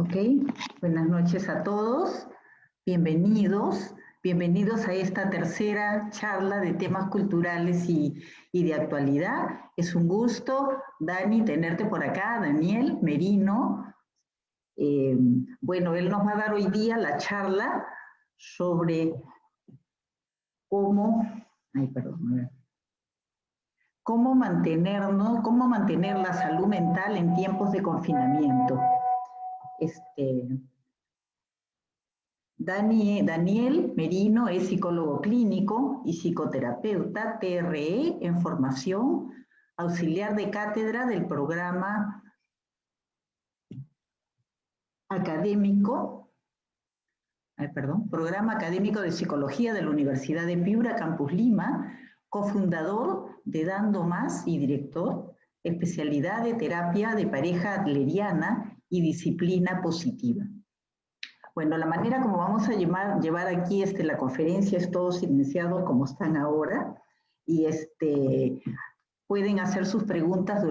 Ok, buenas noches a todos, bienvenidos, bienvenidos a esta tercera charla de temas culturales y de actualidad. Es un gusto, Dani, tenerte por acá, Daniel Merino. Bueno, él nos va a dar hoy día la charla sobre cómo, cómo mantener la salud mental en tiempos de confinamiento. Daniel Merino es psicólogo clínico y psicoterapeuta TRE en formación, auxiliar de cátedra del programa académico de Psicología de la Universidad de Piura, Campus Lima, cofundador de Dando Más y director, especialidad de terapia de pareja adleriana y disciplina positiva. Bueno, la manera como vamos a llevar aquí la conferencia es todo silenciado como están ahora y pueden hacer sus preguntas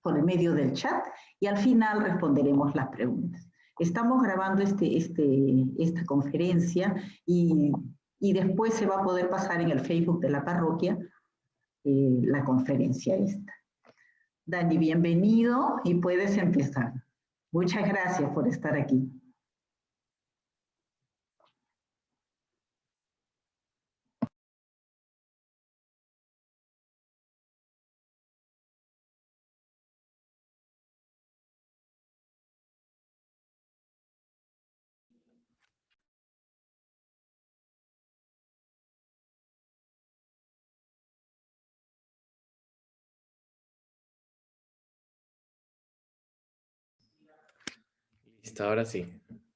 por el medio del chat y al final responderemos las preguntas. Estamos grabando esta conferencia y después se va a poder pasar en el Facebook de la parroquia la conferencia esta. Dani, bienvenido y puedes empezar. Muchas gracias por estar aquí. Listo, ahora sí.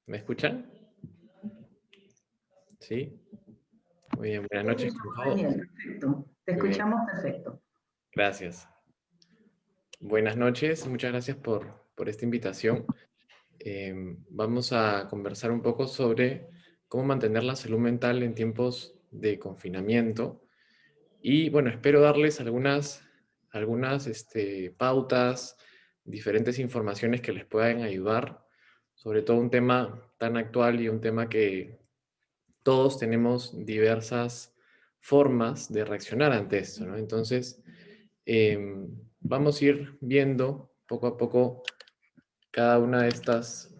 ¿Me escuchan? ¿Sí? Muy bien, buenas noches con todos. Daniel, perfecto. Te escuchamos perfecto. Gracias. Buenas noches, muchas gracias por esta invitación. Vamos a conversar un poco sobre cómo mantener la salud mental en tiempos de confinamiento. Y bueno, espero darles algunas pautas, diferentes informaciones que les puedan ayudar, sobre todo un tema tan actual y un tema que todos tenemos diversas formas de reaccionar ante esto, ¿no? Entonces, vamos a ir viendo poco a poco cada una de estas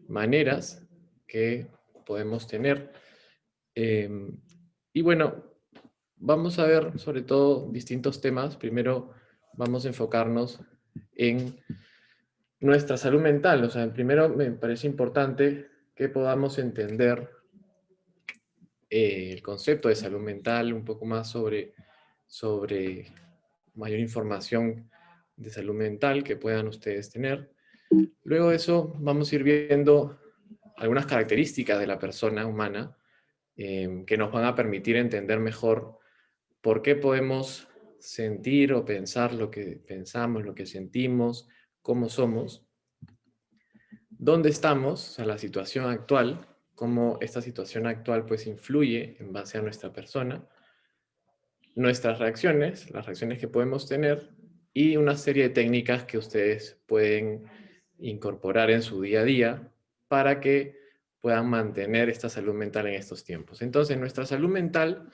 maneras que podemos tener. Y bueno, vamos a ver sobre todo distintos temas. Primero vamos a enfocarnos en nuestra salud mental. O sea, primero me parece importante que podamos entender el concepto de salud mental, un poco más sobre mayor información de salud mental que puedan ustedes tener. Luego de eso vamos a ir viendo algunas características de la persona humana que nos van a permitir entender mejor por qué podemos sentir o pensar lo que pensamos, lo que sentimos, cómo somos, dónde estamos, o sea, la situación actual, cómo esta situación actual pues influye en base a nuestra persona, nuestras reacciones, las reacciones que podemos tener y una serie de técnicas que ustedes pueden incorporar en su día a día para que puedan mantener esta salud mental en estos tiempos. Entonces, nuestra salud mental,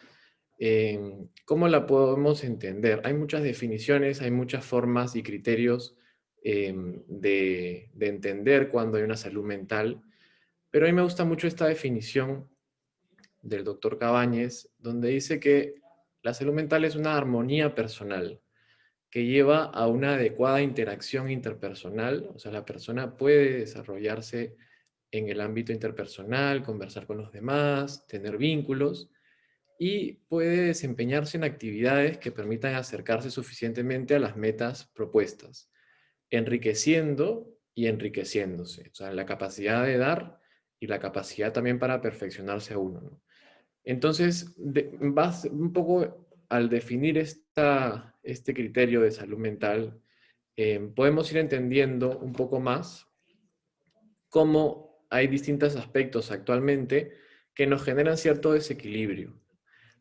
¿cómo la podemos entender? Hay muchas definiciones, hay muchas formas y criterios de entender cuando hay una salud mental, pero a mí me gusta mucho esta definición del doctor Cabañes, donde dice que la salud mental es una armonía personal que lleva a una adecuada interacción interpersonal, o sea, la persona puede desarrollarse en el ámbito interpersonal, conversar con los demás, tener vínculos, y puede desempeñarse en actividades que permitan acercarse suficientemente a las metas propuestas, enriqueciendo y enriqueciéndose, o sea, la capacidad de dar y la capacidad también para perfeccionarse a uno, ¿no? Entonces, vas un poco al definir este criterio de salud mental, podemos ir entendiendo un poco más cómo hay distintos aspectos actualmente que nos generan cierto desequilibrio.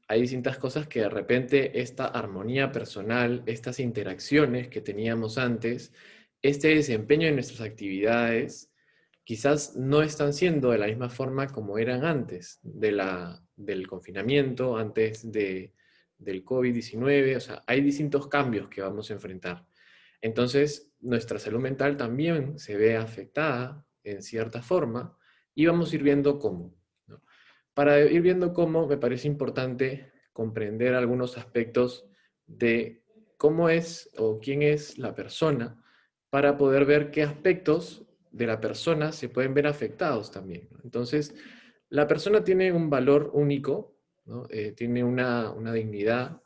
Hay distintas cosas que de repente esta armonía personal, estas interacciones que teníamos antes, este desempeño en nuestras actividades quizás no están siendo de la misma forma como eran antes del confinamiento, antes del COVID-19. O sea, hay distintos cambios que vamos a enfrentar. Entonces, nuestra salud mental también se ve afectada en cierta forma y vamos a ir viendo cómo, ¿no? Para ir viendo cómo, me parece importante comprender algunos aspectos de cómo es o quién es la persona para poder ver qué aspectos de la persona se pueden ver afectados también, ¿no? Entonces, la persona tiene un valor único, ¿no? Tiene una dignidad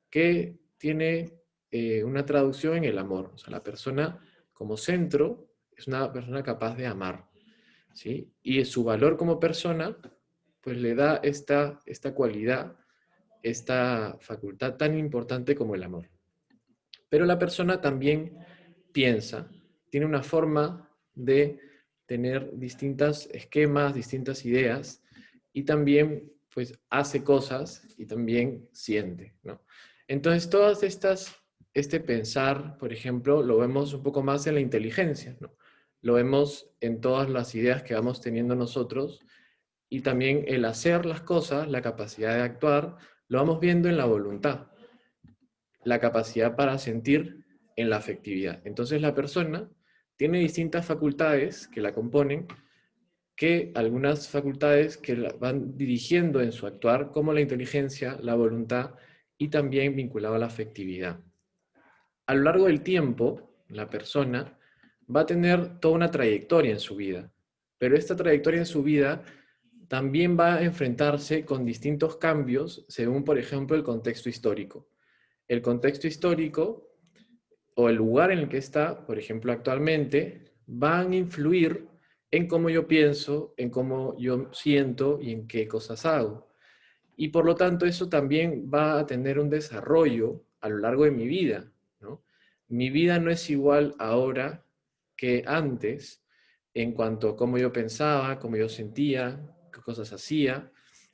que tiene una traducción en el amor. O sea, la persona como centro es una persona capaz de amar, ¿sí? Y su valor como persona, pues le da esta cualidad, esta facultad tan importante como el amor. Pero la persona también piensa, tiene una forma de tener distintos esquemas, distintas ideas, y también pues hace cosas y también siente, ¿no? Entonces este pensar, por ejemplo, lo vemos un poco más en la inteligencia, ¿no? Lo vemos en todas las ideas que vamos teniendo nosotros, y también el hacer las cosas, la capacidad de actuar, lo vamos viendo en la voluntad, la capacidad para sentir en la afectividad. Entonces la persona tiene distintas facultades que la componen, que algunas facultades que la van dirigiendo en su actuar, como la inteligencia, la voluntad y también vinculado a la afectividad. A lo largo del tiempo, la persona va a tener toda una trayectoria en su vida, pero esta trayectoria en su vida también va a enfrentarse con distintos cambios según, por ejemplo, el contexto histórico. El contexto histórico o el lugar en el que está, por ejemplo, actualmente, van a influir en cómo yo pienso, en cómo yo siento y en qué cosas hago. Y por lo tanto, eso también va a tener un desarrollo a lo largo de mi vida, ¿no? Mi vida no es igual ahora que antes en cuanto a cómo yo pensaba, cómo yo sentía, qué cosas hacía.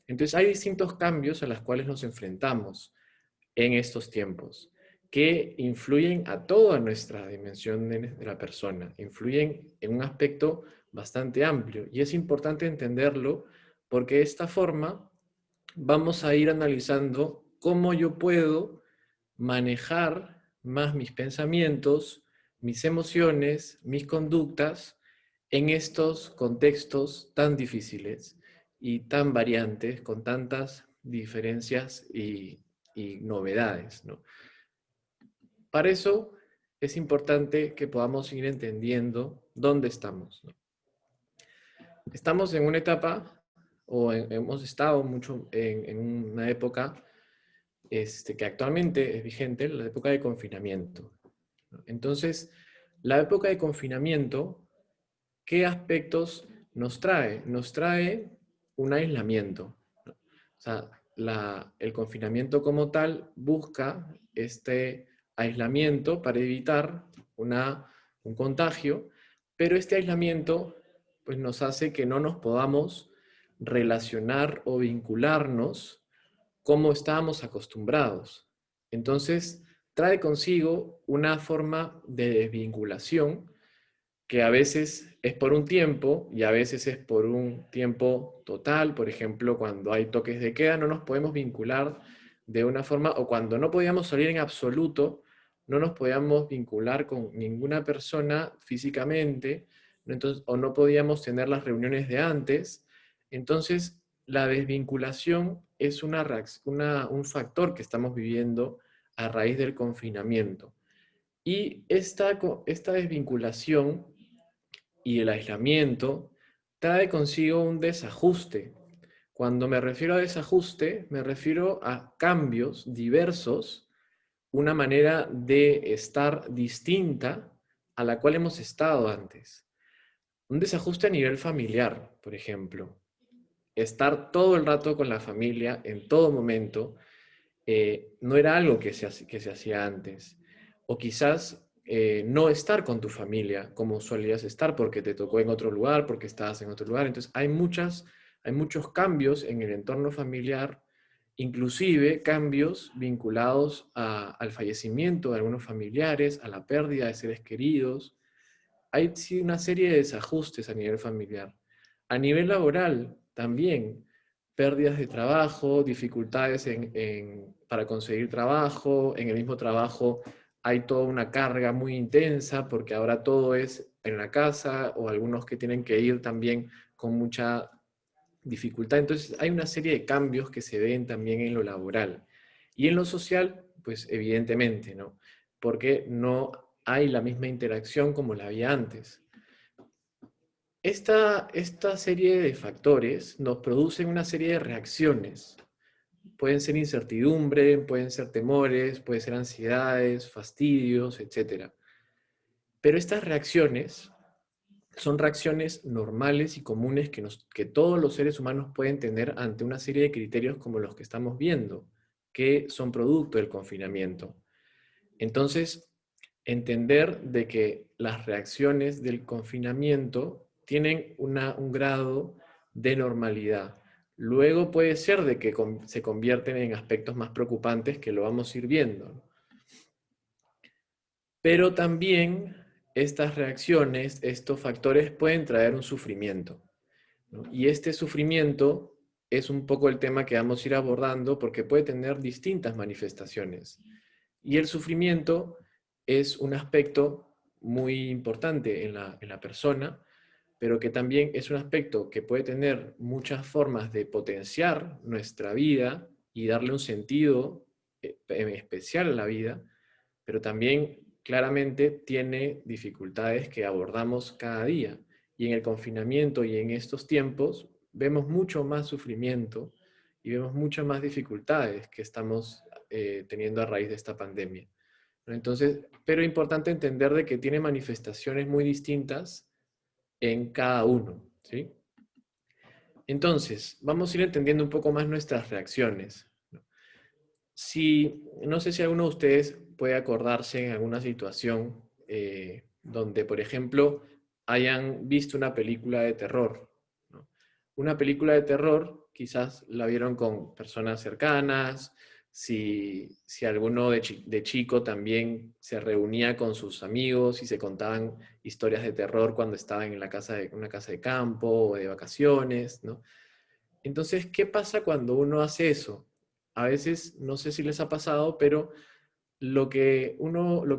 Entonces hay distintos cambios a los cuales nos enfrentamos en estos tiempos, que influyen a toda nuestra dimensión de la persona, influyen en un aspecto bastante amplio. Y es importante entenderlo porque de esta forma vamos a ir analizando cómo yo puedo manejar más mis pensamientos, mis emociones, mis conductas en estos contextos tan difíciles y tan variantes, con tantas diferencias y novedades, ¿no? Para eso es importante que podamos ir entendiendo dónde estamos, ¿no? Estamos en una etapa, hemos estado mucho en una época que actualmente es vigente, la época de confinamiento, ¿no? Entonces, la época de confinamiento, ¿qué aspectos nos trae? Nos trae un aislamiento, ¿no? O sea, el confinamiento como tal busca este aislamiento para evitar un contagio, pero este aislamiento pues, nos hace que no nos podamos relacionar o vincularnos como estábamos acostumbrados. Entonces, trae consigo una forma de desvinculación que a veces es por un tiempo y a veces es por un tiempo total. Por ejemplo, cuando hay toques de queda no nos podemos vincular de una forma, o cuando no podíamos salir en absoluto, no nos podíamos vincular con ninguna persona físicamente, entonces, o no podíamos tener las reuniones de antes. Entonces, la desvinculación es un factor que estamos viviendo a raíz del confinamiento. Y esta desvinculación y el aislamiento trae consigo un desajuste. Cuando me refiero a desajuste, me refiero a cambios diversos, una manera de estar distinta a la cual hemos estado antes. Un desajuste a nivel familiar, por ejemplo. Estar todo el rato con la familia, en todo momento, no era algo que se hacía antes. O quizás no estar con tu familia como solías estar porque te tocó en otro lugar, porque estabas en otro lugar. Entonces hay muchos cambios en el entorno familiar, inclusive cambios vinculados al fallecimiento de algunos familiares, a la pérdida de seres queridos. hay sí una serie de desajustes a nivel familiar. A nivel laboral también, pérdidas de trabajo, dificultades para conseguir trabajo, en el mismo trabajo hay toda una carga muy intensa porque ahora todo es en la casa o algunos que tienen que ir también con mucha dificultad. Entonces hay una serie de cambios que se ven también en lo laboral. Y en lo social, pues evidentemente, ¿no? Porque no hay la misma interacción como la había antes. Esta serie de factores nos producen una serie de reacciones. Pueden ser incertidumbre, pueden ser temores, pueden ser ansiedades, fastidios, etc. Pero estas reacciones son reacciones normales y comunes que todos los seres humanos pueden tener ante una serie de criterios como los que estamos viendo, que son producto del confinamiento. Entonces, entender de que las reacciones del confinamiento tienen un grado de normalidad. Luego puede ser de que se convierten en aspectos más preocupantes que lo vamos a ir viendo. Pero también estas reacciones, estos factores pueden traer un sufrimiento, ¿no? Y este sufrimiento es un poco el tema que vamos a ir abordando porque puede tener distintas manifestaciones. Y el sufrimiento es un aspecto muy importante en la persona, pero que también es un aspecto que puede tener muchas formas de potenciar nuestra vida y darle un sentido especial a la vida, pero también claramente tiene dificultades que abordamos cada día. Y en el confinamiento y en estos tiempos vemos mucho más sufrimiento y vemos muchas más dificultades que estamos teniendo a raíz de esta pandemia, ¿no? Entonces, pero es importante entender de que tiene manifestaciones muy distintas en cada uno, ¿sí? Entonces, vamos a ir entendiendo un poco más nuestras reacciones, ¿no? No sé si alguno de ustedes puede acordarse en alguna situación donde, por ejemplo, hayan visto una película de terror, ¿no? Una película de terror, quizás la vieron con personas cercanas, si alguno de chico también se reunía con sus amigos y se contaban historias de terror cuando estaban en una casa de campo o de vacaciones, ¿no? Entonces, ¿qué pasa cuando uno hace eso? A veces, no sé si les ha pasado, pero lo que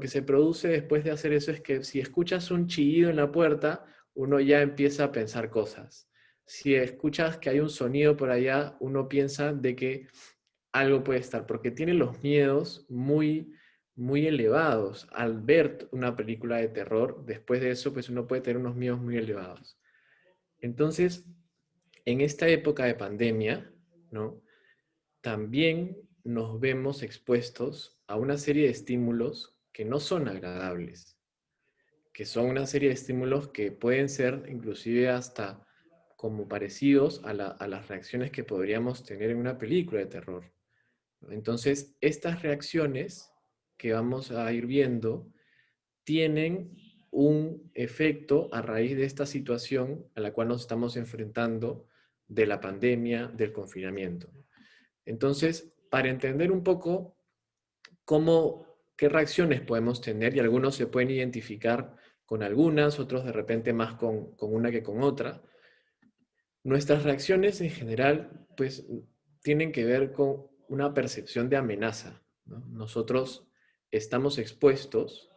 se produce después de hacer eso es que si escuchas un chillido en la puerta, uno ya empieza a pensar cosas. Si escuchas que hay un sonido por allá, uno piensa de que algo puede estar, porque tiene los miedos muy, muy elevados. Al ver una película de terror, después de eso, pues uno puede tener unos miedos muy elevados. Entonces, en esta época de pandemia, ¿no? También nos vemos expuestos a una serie de estímulos que no son agradables, que son una serie de estímulos que pueden ser inclusive hasta como parecidos a las reacciones que podríamos tener en una película de terror. Entonces, estas reacciones que vamos a ir viendo tienen un efecto a raíz de esta situación a la cual nos estamos enfrentando de la pandemia, del confinamiento. Entonces, para entender un poco qué reacciones podemos tener, y algunos se pueden identificar con algunas, otros de repente más con una que con otra, nuestras reacciones en general, pues, tienen que ver con una percepción de amenaza, ¿no? Nosotros estamos expuestos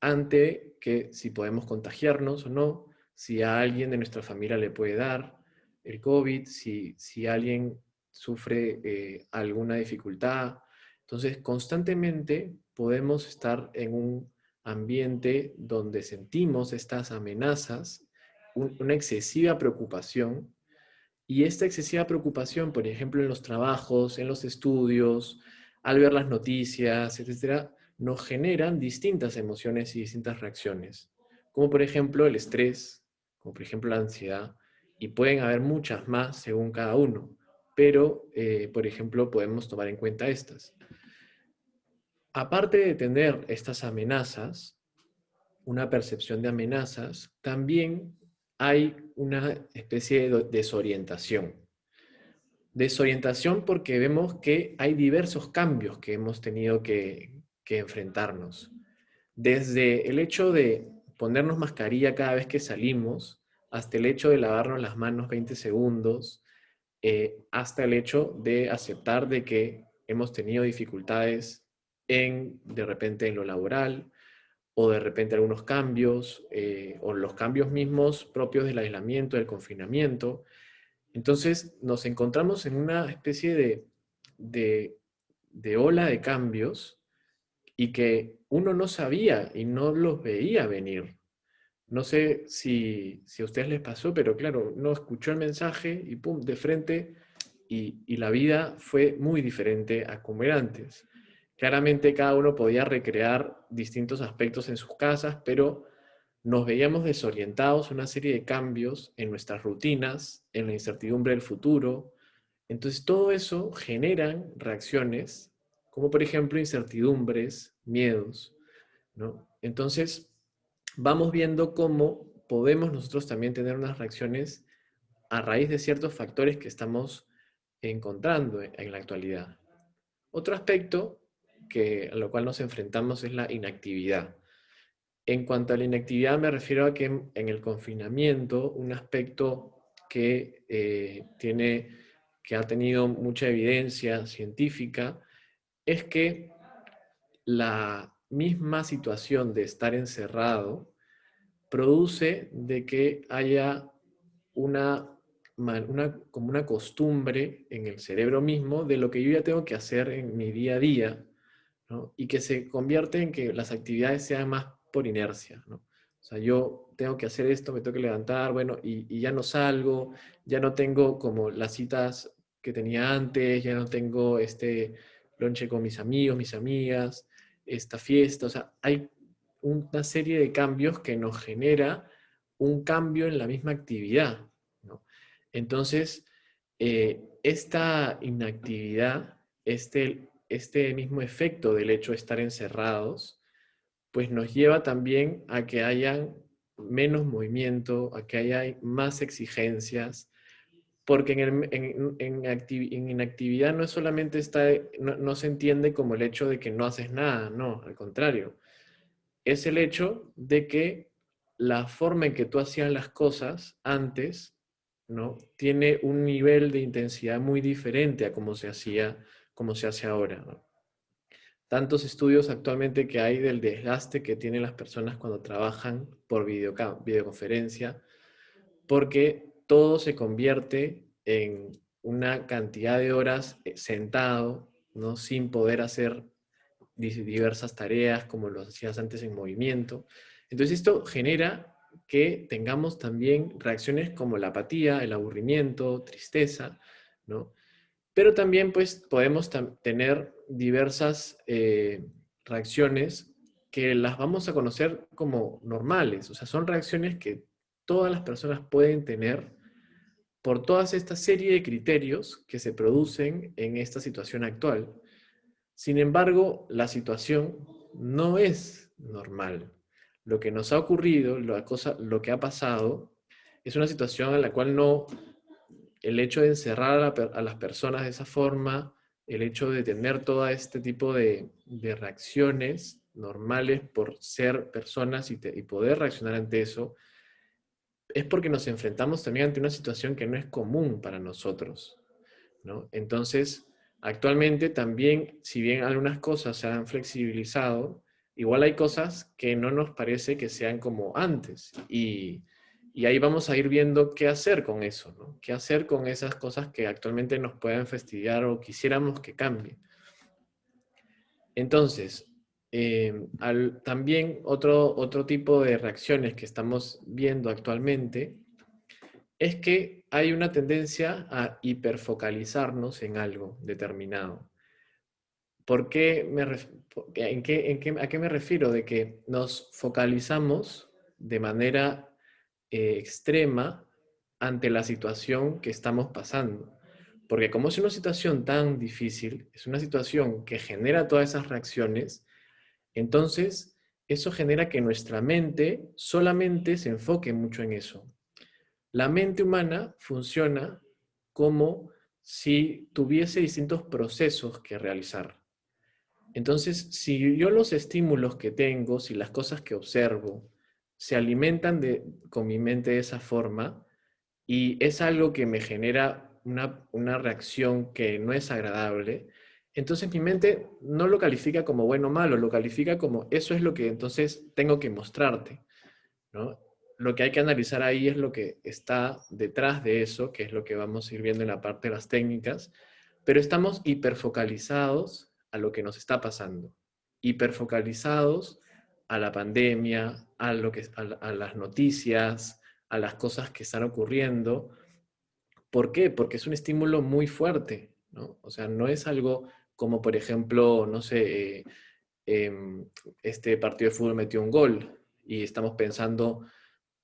ante que si podemos contagiarnos o no, si a alguien de nuestra familia le puede dar el COVID, si alguien sufre alguna dificultad. Entonces, constantemente podemos estar en un ambiente donde sentimos estas amenazas, una excesiva preocupación, y esta excesiva preocupación, por ejemplo, en los trabajos, en los estudios, al ver las noticias, etcétera, nos generan distintas emociones y distintas reacciones, como por ejemplo el estrés, como por ejemplo la ansiedad, y pueden haber muchas más según cada uno, pero, por ejemplo, podemos tomar en cuenta estas. Aparte de tener estas amenazas, una percepción de amenazas, también hay una especie de desorientación. Desorientación porque vemos que hay diversos cambios que hemos tenido que enfrentarnos. Desde el hecho de ponernos mascarilla cada vez que salimos, hasta el hecho de lavarnos las manos 20 segundos, hasta el hecho de aceptar de que hemos tenido dificultades de repente en lo laboral, o de repente algunos cambios, o los cambios mismos propios del aislamiento, del confinamiento. Entonces nos encontramos en una especie de, de ola de cambios y que uno no sabía y no los veía venir. No sé si a ustedes les pasó, pero claro, no escuchó el mensaje y pum, de frente, y la vida fue muy diferente a como era antes. Claramente cada uno podía recrear distintos aspectos en sus casas, pero nos veíamos desorientados, una serie de cambios en nuestras rutinas, en la incertidumbre del futuro. Entonces todo eso generan reacciones, como por ejemplo incertidumbres, miedos, ¿no? Entonces vamos viendo cómo podemos nosotros también tener unas reacciones a raíz de ciertos factores que estamos encontrando en la actualidad. Otro aspecto a lo cual nos enfrentamos es la inactividad. En cuanto a la inactividad, me refiero a que en el confinamiento, un aspecto que ha tenido mucha evidencia científica, es que la misma situación de estar encerrado produce de que haya como una costumbre en el cerebro mismo de lo que yo ya tengo que hacer en mi día a día, ¿no? Y que se convierte en que las actividades sean más por inercia, ¿no? O sea, yo tengo que hacer esto, me tengo que levantar, bueno, y ya no salgo, ya no tengo como las citas que tenía antes, ya no tengo este lonche con mis amigos, mis amigas, esta fiesta, o sea, hay una serie de cambios que nos genera un cambio en la misma actividad, ¿no? Entonces, esta inactividad, este mismo efecto del hecho de estar encerrados, pues nos lleva también a que haya menos movimiento, a que haya más exigencias, porque en inactividad no es solamente no se entiende como el hecho de que no haces nada, no, al contrario, es el hecho de que la forma en que tú hacías las cosas antes, ¿no? Tiene un nivel de intensidad muy diferente a como se hace ahora, ¿no? Tantos estudios actualmente que hay del desgaste que tienen las personas cuando trabajan por videoconferencia, porque todo se convierte en una cantidad de horas sentado, ¿no? Sin poder hacer diversas tareas como lo hacías antes en movimiento. Entonces esto genera que tengamos también reacciones como la apatía, el aburrimiento, tristeza, ¿no? Pero también pues podemos tener diversas reacciones que las vamos a conocer como normales, o sea, son reacciones que todas las personas pueden tener por toda esta serie de criterios que se producen en esta situación actual. Sin embargo, la situación no es normal. Lo que nos ha ocurrido, lo que ha pasado, es una situación en la cual no, el hecho de encerrar a las personas de esa forma, el hecho de tener todo este tipo de reacciones normales por ser personas y poder reaccionar ante eso, es porque nos enfrentamos también ante una situación que no es común para nosotros, ¿no? Entonces, actualmente también, si bien algunas cosas se han flexibilizado, igual hay cosas que no nos parece que sean como antes. Y ahí vamos a ir viendo qué hacer con eso, ¿no? Qué hacer con esas cosas que actualmente nos pueden fastidiar o quisiéramos que cambien. Entonces, también otro tipo de reacciones que estamos viendo actualmente es que hay una tendencia a hiperfocalizarnos en algo determinado. ¿Por qué ¿A qué me refiero? De que nos focalizamos de manera extrema ante la situación que estamos pasando. Porque como es una situación tan difícil, es una situación que genera todas esas reacciones, entonces eso genera que nuestra mente solamente se enfoque mucho en eso. La mente humana funciona como si tuviese distintos procesos que realizar. Entonces, si yo los estímulos que tengo, si las cosas que observo, se alimentan con mi mente de esa forma y es algo que me genera una reacción que no es agradable, entonces mi mente no lo califica como bueno o malo, lo califica como eso es lo que entonces tengo que mostrarte, ¿no? Lo que hay que analizar ahí es lo que está detrás de eso, que es lo que vamos a ir viendo en la parte de las técnicas, pero estamos hiperfocalizados a lo que nos está pasando, hiperfocalizados a la pandemia, a las noticias, a las cosas que están ocurriendo. ¿Por qué? Porque es un estímulo muy fuerte, ¿no? O sea, no es algo como, por ejemplo, no sé, este partido de fútbol metió un gol y estamos pensando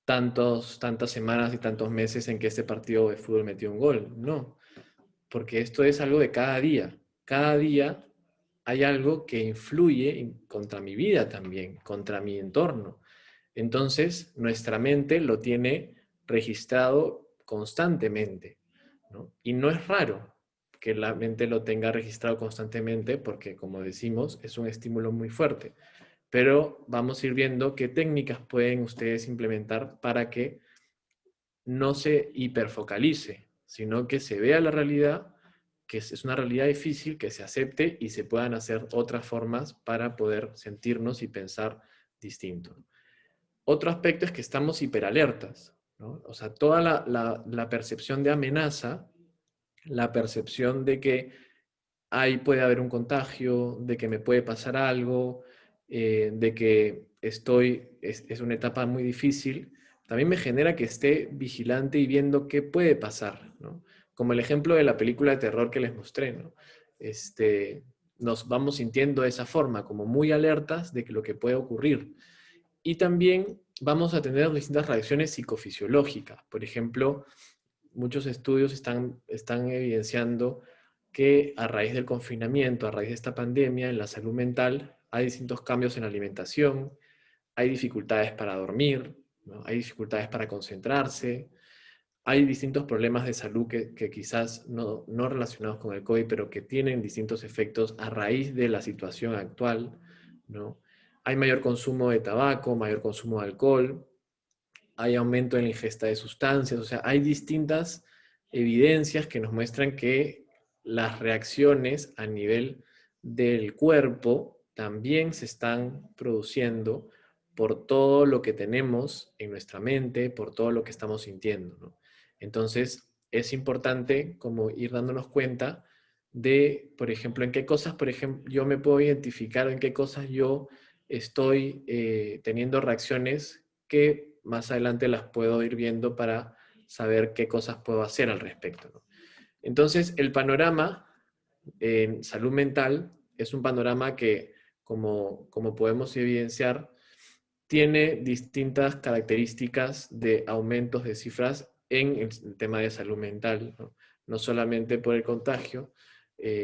tantas semanas y tantos meses en que este partido de fútbol metió un gol. No, porque esto es algo de cada día. Cada día hay algo que influye contra mi vida también, contra mi entorno. Entonces, nuestra mente lo tiene registrado constantemente, ¿no? Y no es raro que la mente lo tenga registrado constantemente porque, como decimos, es un estímulo muy fuerte. Pero vamos a ir viendo qué técnicas pueden ustedes implementar para que no se hiperfocalice, sino que se vea la realidad, que es una realidad difícil, que se acepte y se puedan hacer otras formas para poder sentirnos y pensar distinto. Otro aspecto es que estamos hiperalertas, ¿no? O sea, toda la percepción de amenaza, la percepción de que ahí puede haber un contagio, de que me puede pasar algo, de que es una etapa muy difícil, también me genera que esté vigilante y viendo qué puede pasar, ¿no? Como el ejemplo de la película de terror que les mostré, ¿no? Nos vamos sintiendo de esa forma, como muy alertas de que lo que puede ocurrir. Y también vamos a tener distintas reacciones psicofisiológicas. Por ejemplo, muchos estudios están evidenciando que a raíz del confinamiento, a raíz de esta pandemia, en la salud mental, hay distintos cambios en la alimentación, hay dificultades para dormir, ¿no? Hay dificultades para concentrarse, hay distintos problemas de salud que quizás no relacionados con el COVID, pero que tienen distintos efectos a raíz de la situación actual, ¿no? Hay mayor consumo de tabaco, mayor consumo de alcohol, hay aumento en la ingesta de sustancias, o sea, hay distintas evidencias que nos muestran que las reacciones a nivel del cuerpo también se están produciendo por todo lo que tenemos en nuestra mente, por todo lo que estamos sintiendo, ¿no? Entonces, es importante como ir dándonos cuenta de, por ejemplo, en qué cosas, por ejemplo, yo me puedo identificar, en qué cosas yo estoy teniendo reacciones que más adelante las puedo ir viendo para saber qué cosas puedo hacer al respecto, ¿no? Entonces, el panorama en salud mental es un panorama que, como podemos evidenciar, tiene distintas características de aumentos de cifras en el tema de salud mental, ¿no? No solamente por el contagio,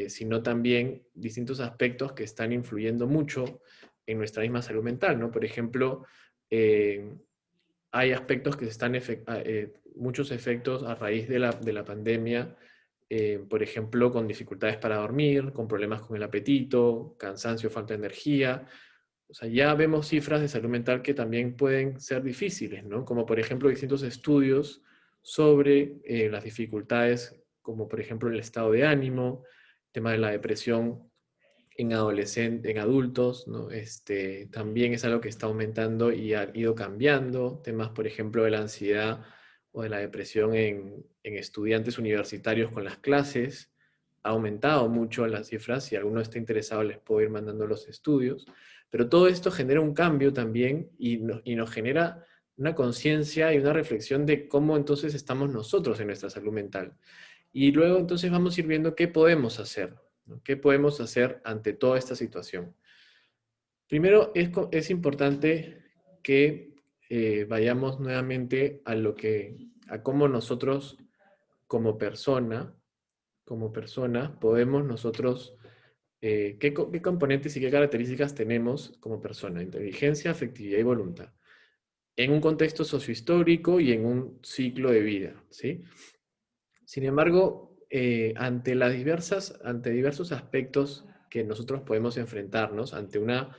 sino también distintos aspectos que están influyendo mucho en nuestra misma salud mental, ¿no? Por ejemplo, hay aspectos que están, muchos efectos a raíz de la pandemia, por ejemplo, con dificultades para dormir, con problemas con el apetito, cansancio, falta de energía. O sea, ya vemos cifras de salud mental que también pueden ser difíciles, ¿no? Como por ejemplo distintos estudios sobre las dificultades, como por ejemplo el estado de ánimo, el tema de la depresión en adolescentes, en adultos, ¿no? También es algo que está aumentando y ha ido cambiando. Temas, por ejemplo, de la ansiedad o de la depresión en estudiantes universitarios con las clases. Ha aumentado mucho las cifras. Si alguno está interesado, les puedo ir mandando los estudios. Pero todo esto genera un cambio también y nos genera una conciencia y una reflexión de cómo entonces estamos nosotros en nuestra salud mental. Y luego entonces vamos a ir viendo qué podemos hacer, ¿no? ¿Qué podemos hacer ante toda esta situación? Primero, es importante que vayamos nuevamente a cómo nosotros como persona, podemos nosotros, qué componentes y qué características tenemos como persona: inteligencia, afectividad y voluntad, en un contexto sociohistórico y en un ciclo de vida, ¿sí? Sin embargo, ante diversos aspectos que nosotros podemos enfrentarnos, ante una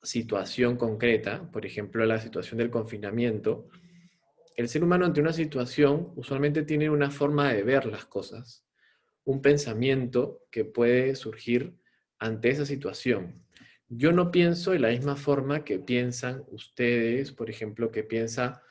situación concreta, por ejemplo, la situación del confinamiento, el ser humano ante una situación usualmente tiene una forma de ver las cosas, un pensamiento que puede surgir ante esa situación. Yo no pienso de la misma forma que piensan ustedes, por ejemplo, que piensa,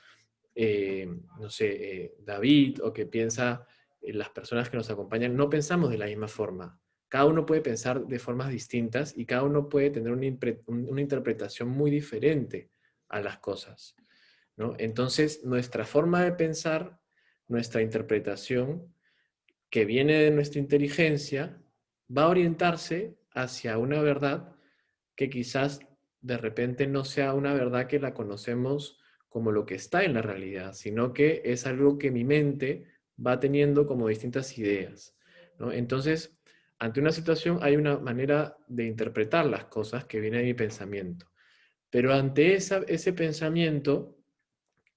no sé, David, o que piensa las personas que nos acompañan. No pensamos de la misma forma. Cada uno puede pensar de formas distintas y cada uno puede tener una interpretación muy diferente a las cosas, ¿no? Entonces, nuestra forma de pensar, nuestra interpretación, que viene de nuestra inteligencia, va a orientarse hacia una verdad que quizás de repente no sea una verdad que la conocemos como lo que está en la realidad, sino que es algo que mi mente va teniendo como distintas ideas, ¿no? Entonces, ante una situación hay una manera de interpretar las cosas que viene de mi pensamiento, pero ante ese pensamiento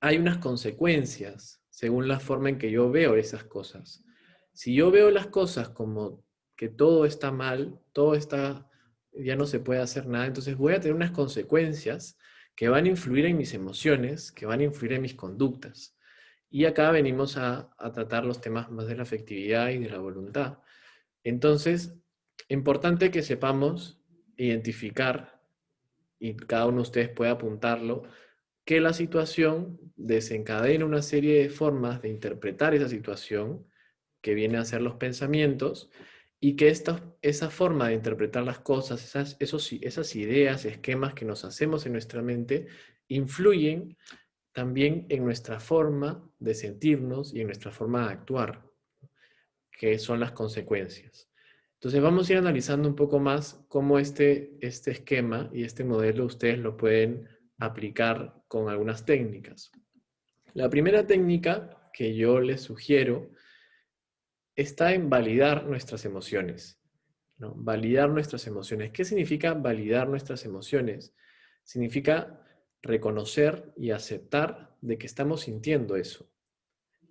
hay unas consecuencias según la forma en que yo veo esas cosas. Si yo veo las cosas como que todo está mal, todo está, ya no se puede hacer nada, entonces voy a tener unas consecuencias que van a influir en mis emociones, que van a influir en mis conductas. Y acá venimos a tratar los temas más de la afectividad y de la voluntad. Entonces, importante que sepamos identificar, y cada uno de ustedes puede apuntarlo, que la situación desencadena una serie de formas de interpretar esa situación, que viene a ser los pensamientos, y que esa forma de interpretar las cosas, esas ideas, esquemas que nos hacemos en nuestra mente, influyen también en nuestra forma de sentirnos y en nuestra forma de actuar, que son las consecuencias. Entonces vamos a ir analizando un poco más cómo este esquema y este modelo ustedes lo pueden aplicar con algunas técnicas. La primera técnica que yo les sugiero está en validar nuestras emociones, ¿no? Validar nuestras emociones. ¿Qué significa validar nuestras emociones? Significa reconocer y aceptar de que estamos sintiendo eso.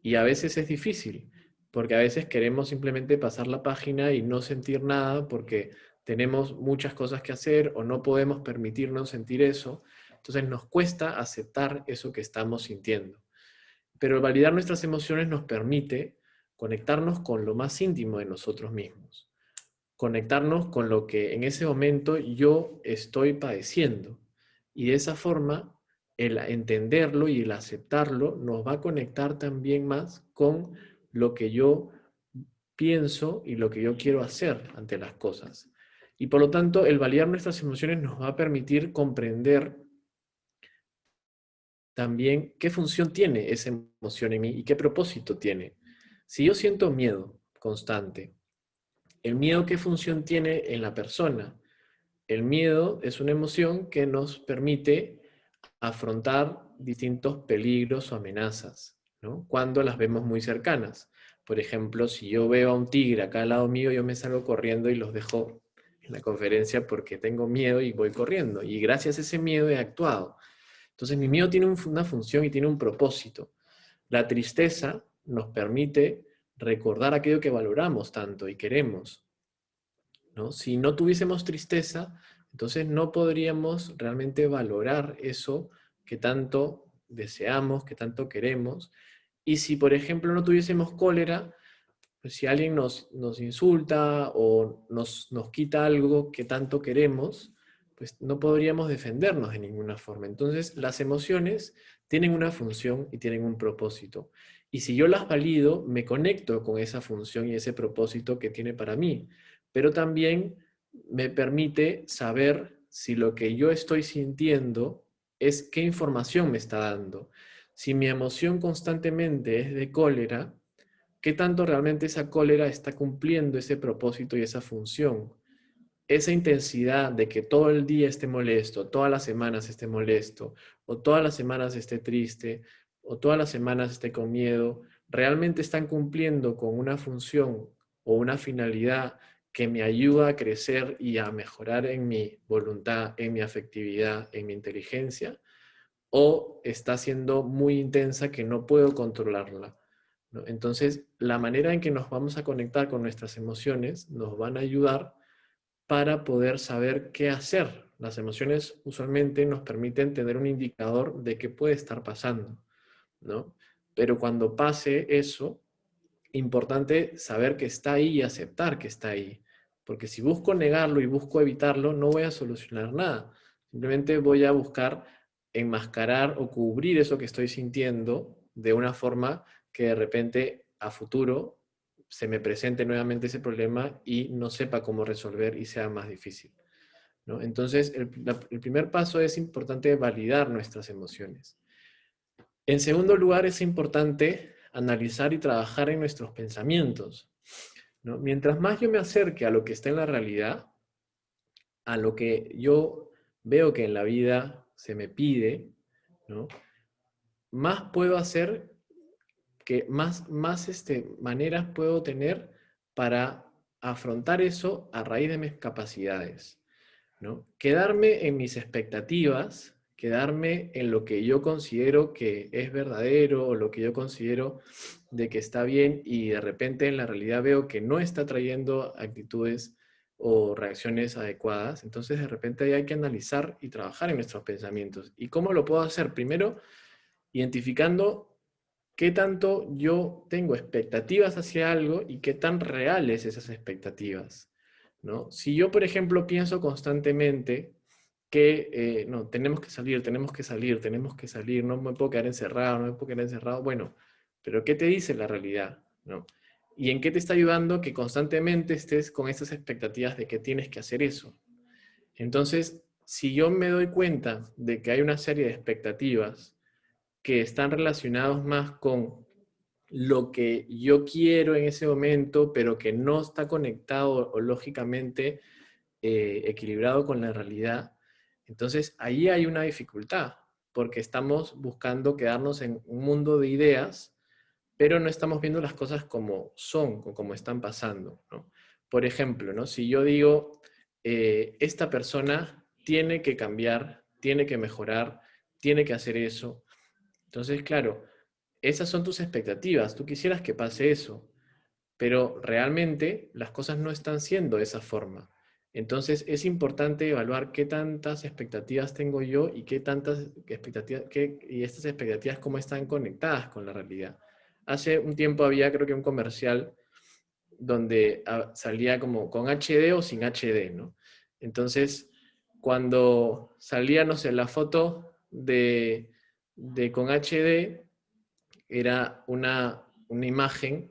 Y a veces es difícil, porque a veces queremos simplemente pasar la página y no sentir nada porque tenemos muchas cosas que hacer o no podemos permitirnos sentir eso. Entonces nos cuesta aceptar eso que estamos sintiendo. Pero validar nuestras emociones nos permite conectarnos con lo más íntimo de nosotros mismos. Conectarnos con lo que en ese momento yo estoy padeciendo. Y de esa forma, el entenderlo y el aceptarlo nos va a conectar también más con lo que yo pienso y lo que yo quiero hacer ante las cosas. Y por lo tanto, el validar nuestras emociones nos va a permitir comprender también qué función tiene esa emoción en mí y qué propósito tiene. Si yo siento miedo constante, ¿el miedo qué función tiene en la persona? El miedo es una emoción que nos permite afrontar distintos peligros o amenazas, ¿no? Cuando las vemos muy cercanas. Por ejemplo, si yo veo a un tigre acá al lado mío, yo me salgo corriendo y los dejo en la conferencia porque tengo miedo y voy corriendo. Y gracias a ese miedo he actuado. Entonces mi miedo tiene una función y tiene un propósito. La tristeza nos permite recordar aquello que valoramos tanto y queremos, ¿no? Si no tuviésemos tristeza, entonces no podríamos realmente valorar eso que tanto deseamos, que tanto queremos. Y si, por ejemplo, no tuviésemos cólera, pues si alguien nos insulta o nos quita algo que tanto queremos, pues no podríamos defendernos de ninguna forma. Entonces, las emociones tienen una función y tienen un propósito. Y si yo las valido, me conecto con esa función y ese propósito que tiene para mí. Pero también me permite saber si lo que yo estoy sintiendo es qué información me está dando. Si mi emoción constantemente es de cólera, ¿qué tanto realmente esa cólera está cumpliendo ese propósito y esa función? Esa intensidad de que todo el día esté molesto, todas las semanas esté molesto, o todas las semanas esté triste, o todas las semanas esté con miedo, ¿realmente están cumpliendo con una función o una finalidad que me ayuda a crecer y a mejorar en mi voluntad, en mi afectividad, en mi inteligencia? ¿O está siendo muy intensa que no puedo controlarla, ¿no? Entonces, la manera en que nos vamos a conectar con nuestras emociones nos van a ayudar para poder saber qué hacer Las emociones usualmente nos permiten tener un indicador de qué puede estar pasando, ¿no? Pero cuando pase eso, importante saber que está ahí y aceptar que está ahí. Porque si busco negarlo y busco evitarlo, no voy a solucionar nada. Simplemente voy a buscar enmascarar o cubrir eso que estoy sintiendo de una forma que de repente a futuro se me presente nuevamente ese problema y no sepa cómo resolver y sea más difícil, ¿no? Entonces, el primer paso es importante validar nuestras emociones. En segundo lugar, es importante analizar y trabajar en nuestros pensamientos, ¿no? Mientras más yo me acerque a lo que está en la realidad, a lo que yo veo que en la vida se me pide, ¿no? Más puedo hacer, más maneras puedo tener para afrontar eso a raíz de mis capacidades, ¿no? Quedarme en mis expectativas, quedarme en lo que yo considero que es verdadero o lo que yo considero de que está bien y de repente en la realidad veo que no está trayendo actitudes o reacciones adecuadas, entonces de repente ahí hay que analizar y trabajar en nuestros pensamientos. ¿Y cómo lo puedo hacer? Primero, identificando qué tanto yo tengo expectativas hacia algo y qué tan reales esas expectativas, ¿no? Si yo, por ejemplo, pienso constantemente que no, tenemos que salir, tenemos que salir, no me puedo quedar encerrado, no me puedo quedar encerrado, bueno, pero ¿qué te dice la realidad, ¿no? ¿Y en qué te está ayudando que constantemente estés con esas expectativas de que tienes que hacer eso? Entonces, si yo me doy cuenta de que hay una serie de expectativas que están relacionados más con lo que yo quiero en ese momento, pero que no está conectado o lógicamente equilibrado con la realidad, entonces ahí hay una dificultad, porque estamos buscando quedarnos en un mundo de ideas, pero no estamos viendo las cosas como son o como están pasando, ¿no? Por ejemplo, ¿no? Si yo digo, esta persona tiene que cambiar, tiene que mejorar, tiene que hacer eso, entonces, claro, esas son tus expectativas, tú quisieras que pase eso, pero realmente las cosas no están siendo de esa forma. Entonces es importante evaluar qué tantas expectativas tengo yo y qué tantas expectativas, y estas expectativas cómo están conectadas con la realidad. Hace un tiempo había creo que un comercial donde salía como con HD o sin HD, ¿no? Entonces, cuando salía, no sé, la foto de con HD, era una imagen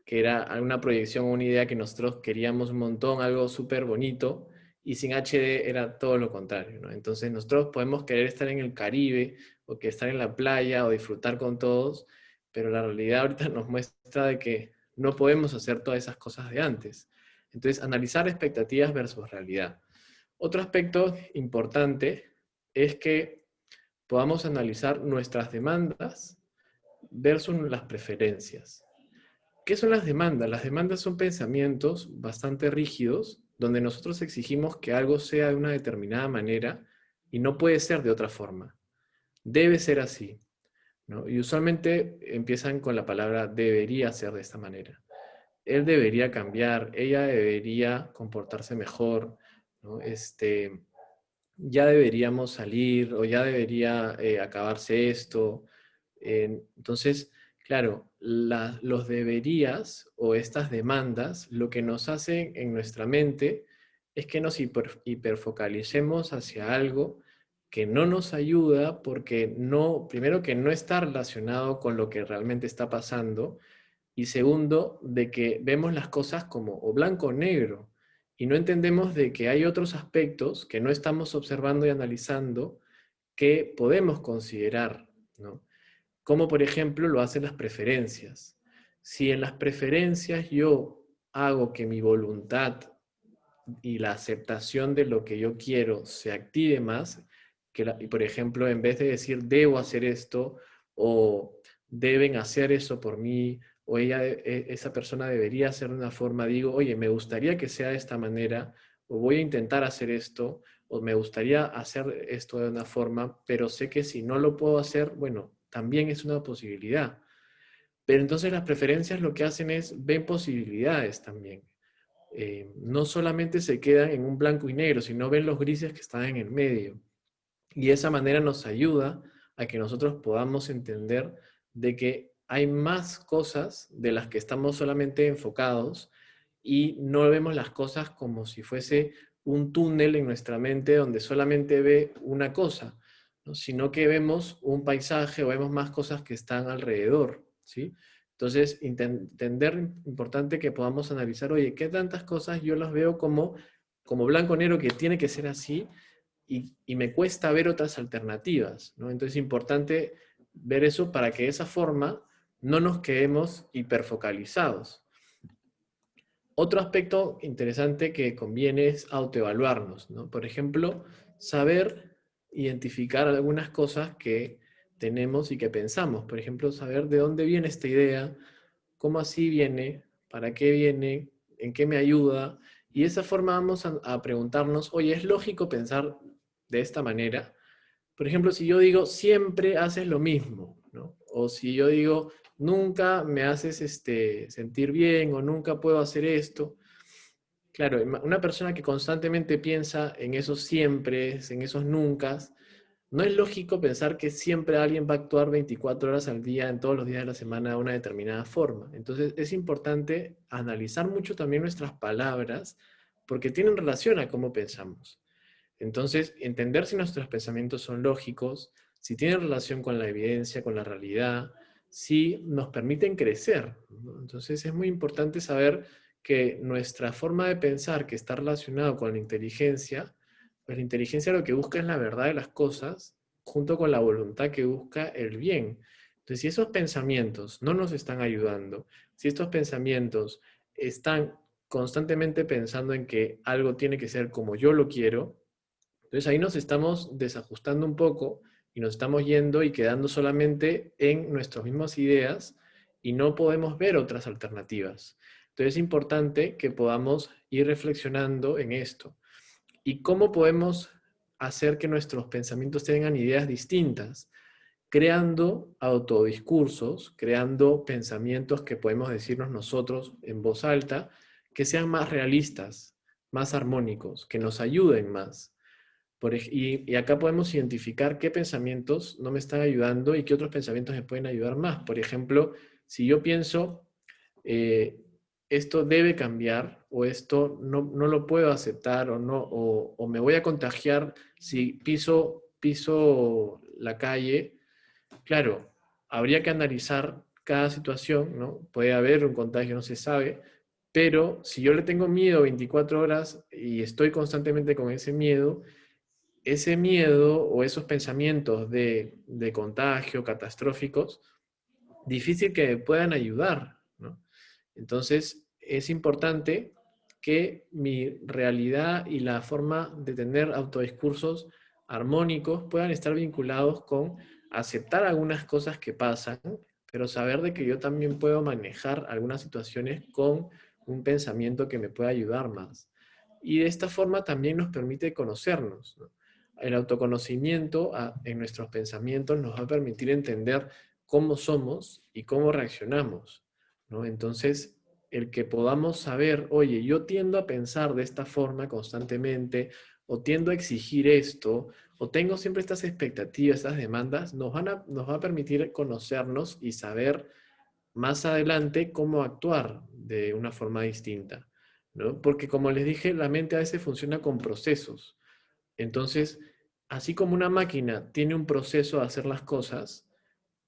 que era una proyección, una idea que nosotros queríamos un montón, algo súper bonito, y sin HD era todo lo contrario, ¿no? Entonces nosotros podemos querer estar en el Caribe, o que estar en la playa, o disfrutar con todos, pero la realidad ahorita nos muestra de que no podemos hacer todas esas cosas de antes. Entonces, analizar expectativas versus realidad. Otro aspecto importante es que podamos analizar nuestras demandas versus las preferencias. ¿Qué son las demandas? Las demandas son pensamientos bastante rígidos donde nosotros exigimos que algo sea de una determinada manera y no puede ser de otra forma. Debe ser así, ¿no? Y usualmente empiezan con la palabra debería ser de esta manera. Él debería cambiar, ella debería comportarse mejor, ¿no? Ya deberíamos salir o ya debería acabarse esto. Entonces, claro, los deberías o estas demandas lo que nos hacen en nuestra mente es que nos hiperfocalicemos hacia algo que no nos ayuda porque no, primero que no está relacionado con lo que realmente está pasando y segundo, de que vemos las cosas como o blanco o negro y no entendemos de que hay otros aspectos que no estamos observando y analizando que podemos considerar, ¿no? Como por ejemplo lo hacen las preferencias. Si en las preferencias yo hago que mi voluntad y la aceptación de lo que yo quiero se active más, y por ejemplo, en vez de decir debo hacer esto o deben hacer eso por mí o esa persona debería hacer de una forma, digo, oye, me gustaría que sea de esta manera o voy a intentar hacer esto o me gustaría hacer esto de una forma, pero sé que si no lo puedo hacer, bueno, también es una posibilidad. Pero entonces las preferencias lo que hacen es ven posibilidades también. no solamente se quedan en un blanco y negro, sino ven los grises que están en el medio. Y de esa manera nos ayuda a que nosotros podamos entender de que hay más cosas de las que estamos solamente enfocados y no vemos las cosas como si fuese un túnel en nuestra mente donde solamente ve una cosa, ¿no? Sino que vemos un paisaje o vemos más cosas que están alrededor, ¿sí? Entonces, entender, importante que podamos analizar, oye, ¿qué tantas cosas yo las veo como blanco-negro que tiene que ser así? Y me cuesta ver otras alternativas, ¿no? Entonces es importante ver eso para que de esa forma no nos quedemos hiperfocalizados. Otro aspecto interesante que conviene es autoevaluarnos, ¿no? Por ejemplo, saber identificar algunas cosas que tenemos y que pensamos. Por ejemplo, saber de dónde viene esta idea, cómo así viene, para qué viene, en qué me ayuda. Y de esa forma vamos a preguntarnos, oye, ¿es lógico pensar de esta manera? Por ejemplo, si yo digo, siempre haces lo mismo, ¿no? O si yo digo, nunca me haces sentir bien o nunca puedo hacer esto. Claro, una persona que constantemente piensa en esos siempre, en esos nunca, no es lógico pensar que siempre alguien va a actuar 24 horas al día, en todos los días de la semana, de una determinada forma. Entonces es importante analizar mucho también nuestras palabras, porque tienen relación a cómo pensamos. Entonces, entender si nuestros pensamientos son lógicos, si tienen relación con la evidencia, con la realidad, si nos permiten crecer, ¿no? Entonces, es muy importante saber que nuestra forma de pensar que está relacionado con la inteligencia, pues la inteligencia lo que busca es la verdad de las cosas, junto con la voluntad que busca el bien. Entonces, si esos pensamientos no nos están ayudando, si estos pensamientos están constantemente pensando en que algo tiene que ser como yo lo quiero, entonces ahí nos estamos desajustando un poco y nos estamos yendo y quedando solamente en nuestras mismas ideas y no podemos ver otras alternativas. Entonces es importante que podamos ir reflexionando en esto. ¿Y cómo podemos hacer que nuestros pensamientos tengan ideas distintas? Creando autodiscursos, creando pensamientos que podemos decirnos nosotros en voz alta, que sean más realistas, más armónicos, que nos ayuden más. Y acá podemos identificar qué pensamientos no me están ayudando y qué otros pensamientos me pueden ayudar más. Por ejemplo, si yo pienso, eh, esto debe cambiar o esto no lo puedo aceptar o me voy a contagiar si piso la calle, claro, habría que analizar cada situación, ¿no? Puede haber un contagio, no se sabe, pero si yo le tengo miedo 24 horas y estoy constantemente con ese miedo o esos pensamientos de contagio catastróficos, difícil que me puedan ayudar, ¿no? Entonces, es importante que mi realidad y la forma de tener autodiscursos armónicos puedan estar vinculados con aceptar algunas cosas que pasan, pero saber de que yo también puedo manejar algunas situaciones con un pensamiento que me pueda ayudar más. Y de esta forma también nos permite conocernos, ¿no? El autoconocimiento en nuestros pensamientos nos va a permitir entender cómo somos y cómo reaccionamos, ¿no? Entonces, el que podamos saber, oye, yo tiendo a pensar de esta forma constantemente, o tiendo a exigir esto, o tengo siempre estas expectativas, estas demandas, nos va a permitir conocernos y saber más adelante cómo actuar de una forma distinta, ¿no? Porque como les dije, la mente a veces funciona con procesos. Entonces, así como una máquina tiene un proceso de hacer las cosas,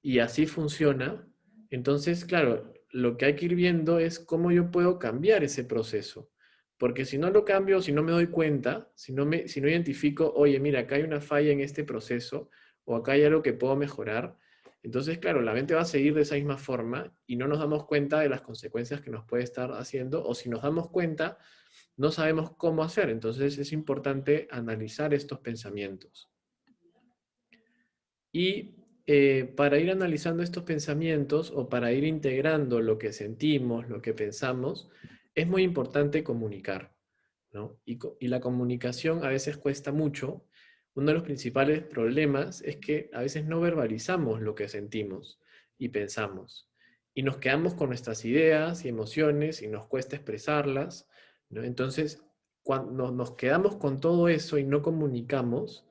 y así funciona, entonces, claro, lo que hay que ir viendo es cómo yo puedo cambiar ese proceso. Porque si no lo cambio, si no me doy cuenta, si no identifico, oye, mira, acá hay una falla en este proceso, o acá hay algo que puedo mejorar, entonces, claro, la mente va a seguir de esa misma forma y no nos damos cuenta de las consecuencias que nos puede estar haciendo, o si nos damos cuenta, no sabemos cómo hacer. Entonces es importante analizar estos pensamientos. Y para ir analizando estos pensamientos o para ir integrando lo que sentimos, lo que pensamos, es muy importante comunicar, ¿no? Y la comunicación a veces cuesta mucho. Uno de los principales problemas es que a veces no verbalizamos lo que sentimos y pensamos. Y nos quedamos con nuestras ideas y emociones y nos cuesta expresarlas, ¿no? Entonces, cuando nos quedamos con todo eso y no comunicamos,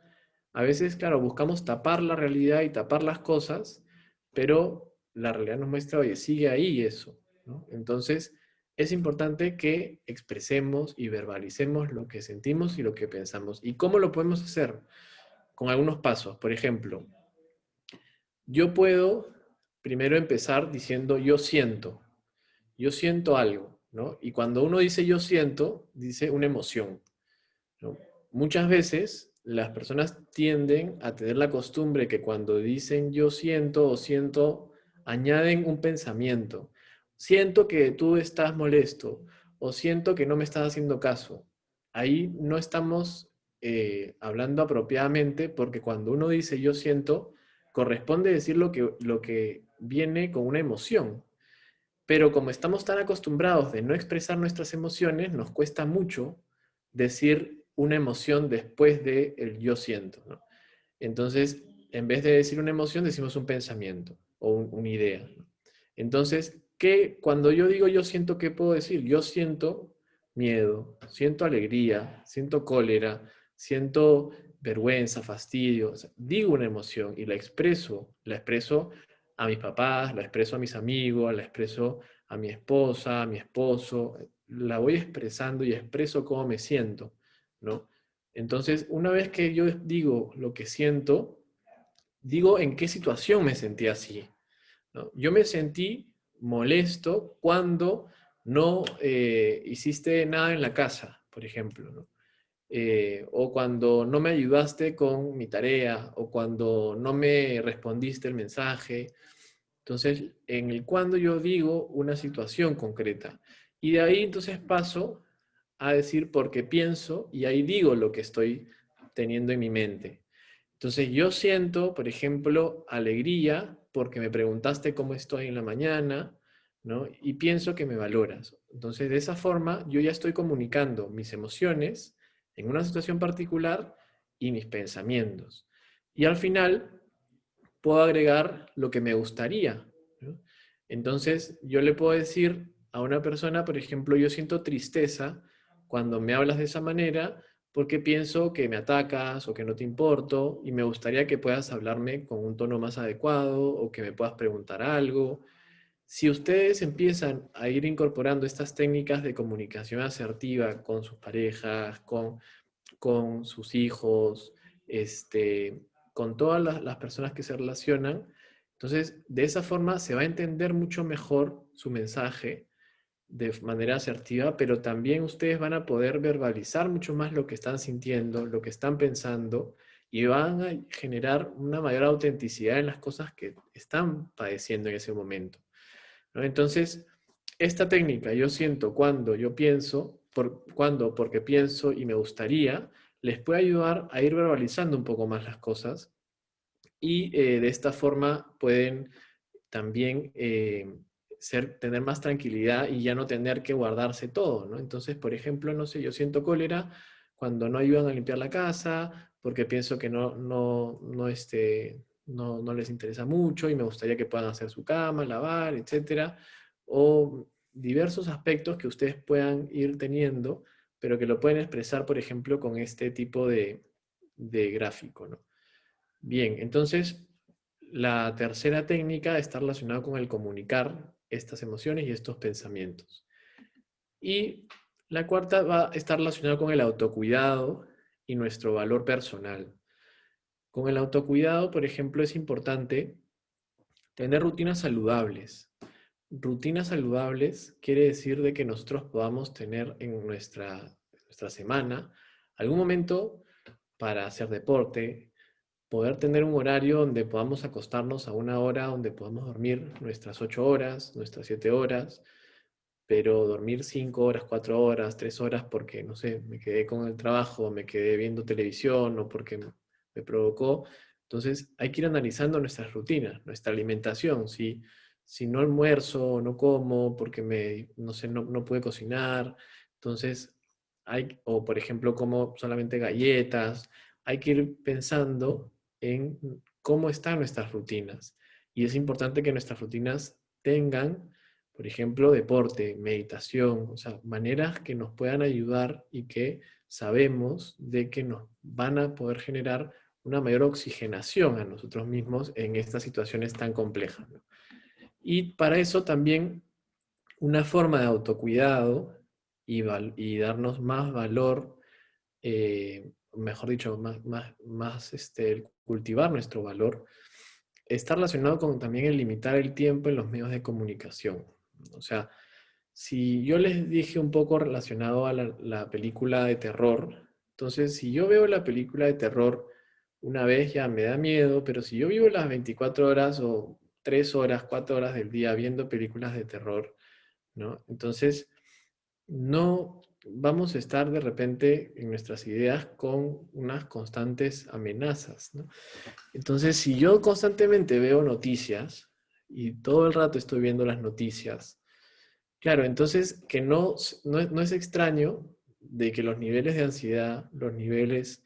a veces, claro, buscamos tapar la realidad y tapar las cosas, pero la realidad nos muestra, oye, sigue ahí eso, ¿no? Entonces, es importante que expresemos y verbalicemos lo que sentimos y lo que pensamos. ¿Y cómo lo podemos hacer? Con algunos pasos. Por ejemplo, yo puedo primero empezar diciendo yo siento algo, ¿no? Y cuando uno dice yo siento, dice una emoción, ¿no? Muchas veces las personas tienden a tener la costumbre que cuando dicen yo siento o siento, añaden un pensamiento. Siento que tú estás molesto o siento que no me estás haciendo caso. Ahí no estamos hablando apropiadamente porque cuando uno dice yo siento, corresponde decir lo que viene con una emoción. Pero como estamos tan acostumbrados de no expresar nuestras emociones, nos cuesta mucho decir una emoción después de el yo siento, ¿no? Entonces, en vez de decir una emoción, decimos un pensamiento o una idea, ¿no? Entonces, cuando yo digo yo siento, ¿qué puedo decir? Yo siento miedo, siento alegría, siento cólera, siento vergüenza, fastidio. O sea, digo una emoción y la expreso a mis papás, la expreso a mis amigos, la expreso a mi esposa, a mi esposo, la voy expresando y expreso cómo me siento, ¿no? Entonces, una vez que yo digo lo que siento, digo en qué situación me sentí así, ¿no? Yo me sentí molesto cuando no hiciste nada en la casa, por ejemplo, ¿no? O cuando no me ayudaste con mi tarea, o cuando no me respondiste el mensaje. Entonces, en el cuando yo digo una situación concreta. Y de ahí entonces paso a decir porque pienso y ahí digo lo que estoy teniendo en mi mente. Entonces, yo siento, por ejemplo, alegría porque me preguntaste cómo estoy en la mañana, ¿no? Y pienso que me valoras. Entonces, de esa forma, yo ya estoy comunicando mis emociones en una situación particular y mis pensamientos. Y al final, puedo agregar lo que me gustaría, ¿no? Entonces, yo le puedo decir a una persona, por ejemplo, yo siento tristeza cuando me hablas de esa manera porque pienso que me atacas o que no te importo y me gustaría que puedas hablarme con un tono más adecuado o que me puedas preguntar algo. Si ustedes empiezan a ir incorporando estas técnicas de comunicación asertiva con sus parejas, con sus hijos, con todas las personas que se relacionan. Entonces, de esa forma se va a entender mucho mejor su mensaje de manera asertiva, pero también ustedes van a poder verbalizar mucho más lo que están sintiendo, lo que están pensando, y van a generar una mayor autenticidad en las cosas que están padeciendo en ese momento, ¿no? Entonces, esta técnica, yo siento cuando yo pienso, porque pienso y me gustaría, les puede ayudar a ir verbalizando un poco más las cosas y de esta forma pueden también tener más tranquilidad y ya no tener que guardarse todo, ¿no? Entonces, por ejemplo, no sé, yo siento cólera cuando no ayudan a limpiar la casa, porque pienso que no les interesa mucho y me gustaría que puedan hacer su cama, lavar, etcétera, o diversos aspectos que ustedes puedan ir teniendo, pero que lo pueden expresar, por ejemplo, con este tipo de gráfico, ¿no? Bien, entonces la tercera técnica está relacionada con el comunicar estas emociones y estos pensamientos. Y la cuarta va a estar relacionada con el autocuidado y nuestro valor personal. Con el autocuidado, por ejemplo, es importante tener rutinas saludables. Rutinas saludables quiere decir de que nosotros podamos tener en nuestra semana algún momento para hacer deporte, poder tener un horario donde podamos acostarnos a una hora, donde podamos dormir nuestras 8 horas, nuestras 7 horas, pero dormir 5 horas, 4 horas, 3 horas porque, no sé, me quedé con el trabajo, me quedé viendo televisión o porque me provocó. Entonces hay que ir analizando nuestras rutinas, nuestra alimentación. Si no almuerzo, no como porque no sé, no pude cocinar, entonces o por ejemplo como solamente galletas, hay que ir pensando en cómo están nuestras rutinas. Y es importante que nuestras rutinas tengan, por ejemplo, deporte, meditación, o sea, maneras que nos puedan ayudar y que sabemos de que nos van a poder generar una mayor oxigenación a nosotros mismos en estas situaciones tan complejas, ¿no? Y para eso también una forma de autocuidado y darnos más valor, mejor dicho, el cultivar nuestro valor, está relacionado con también el limitar el tiempo en los medios de comunicación. O sea, si yo les dije un poco relacionado a la película de terror, entonces si yo veo la película de terror una vez ya me da miedo, pero si yo vivo las 24 horas o 3 horas, 4 horas del día viendo películas de terror, ¿no? Entonces, no vamos a estar de repente en nuestras ideas con unas constantes amenazas, ¿no? Entonces, si yo constantemente veo noticias y todo el rato estoy viendo las noticias, claro, entonces que no es extraño de que los niveles de ansiedad, los niveles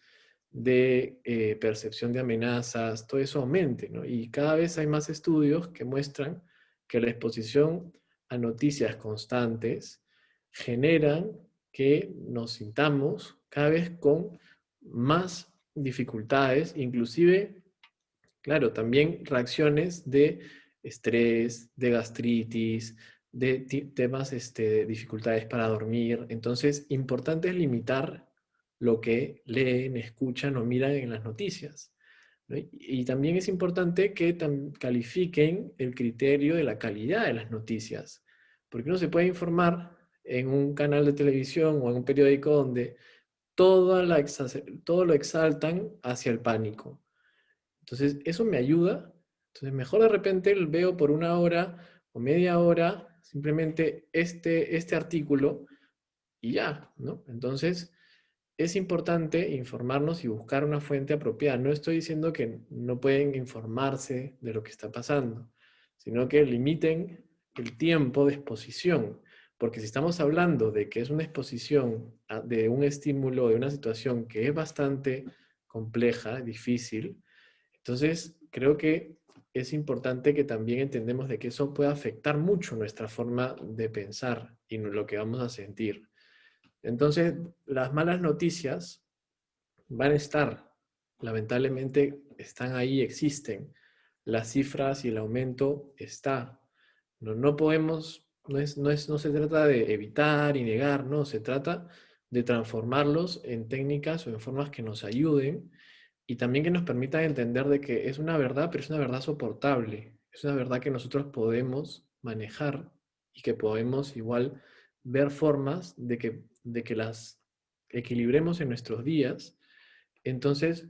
de percepción de amenazas, todo eso aumente, ¿no? Y cada vez hay más estudios que muestran que la exposición a noticias constantes generan que nos sintamos cada vez con más dificultades, inclusive, claro, también reacciones de estrés, de gastritis, de temas, dificultades para dormir. Entonces, importante es limitar lo que leen, escuchan o miran en las noticias, ¿no? Y también es importante que califiquen el criterio de la calidad de las noticias, porque uno se puede informar en un canal de televisión o en un periódico donde todo lo exaltan hacia el pánico. Entonces, eso me ayuda. Entonces, mejor de repente veo por una hora o media hora simplemente este artículo y ya, ¿no? Entonces, es importante informarnos y buscar una fuente apropiada. No estoy diciendo que no pueden informarse de lo que está pasando, sino que limiten el tiempo de exposición. Porque si estamos hablando de que es una exposición de un estímulo, de una situación que es bastante compleja, difícil, entonces creo que es importante que también entendemos de que eso puede afectar mucho nuestra forma de pensar y lo que vamos a sentir. Entonces, las malas noticias van a estar, lamentablemente están ahí, existen. Las cifras y el aumento está. No podemos, no se trata de evitar y negar, no, se trata de transformarlos en técnicas o en formas que nos ayuden y también que nos permitan entender de que es una verdad, pero es una verdad soportable. Es una verdad que nosotros podemos manejar y que podemos igual ver formas de que las equilibremos en nuestros días. Entonces,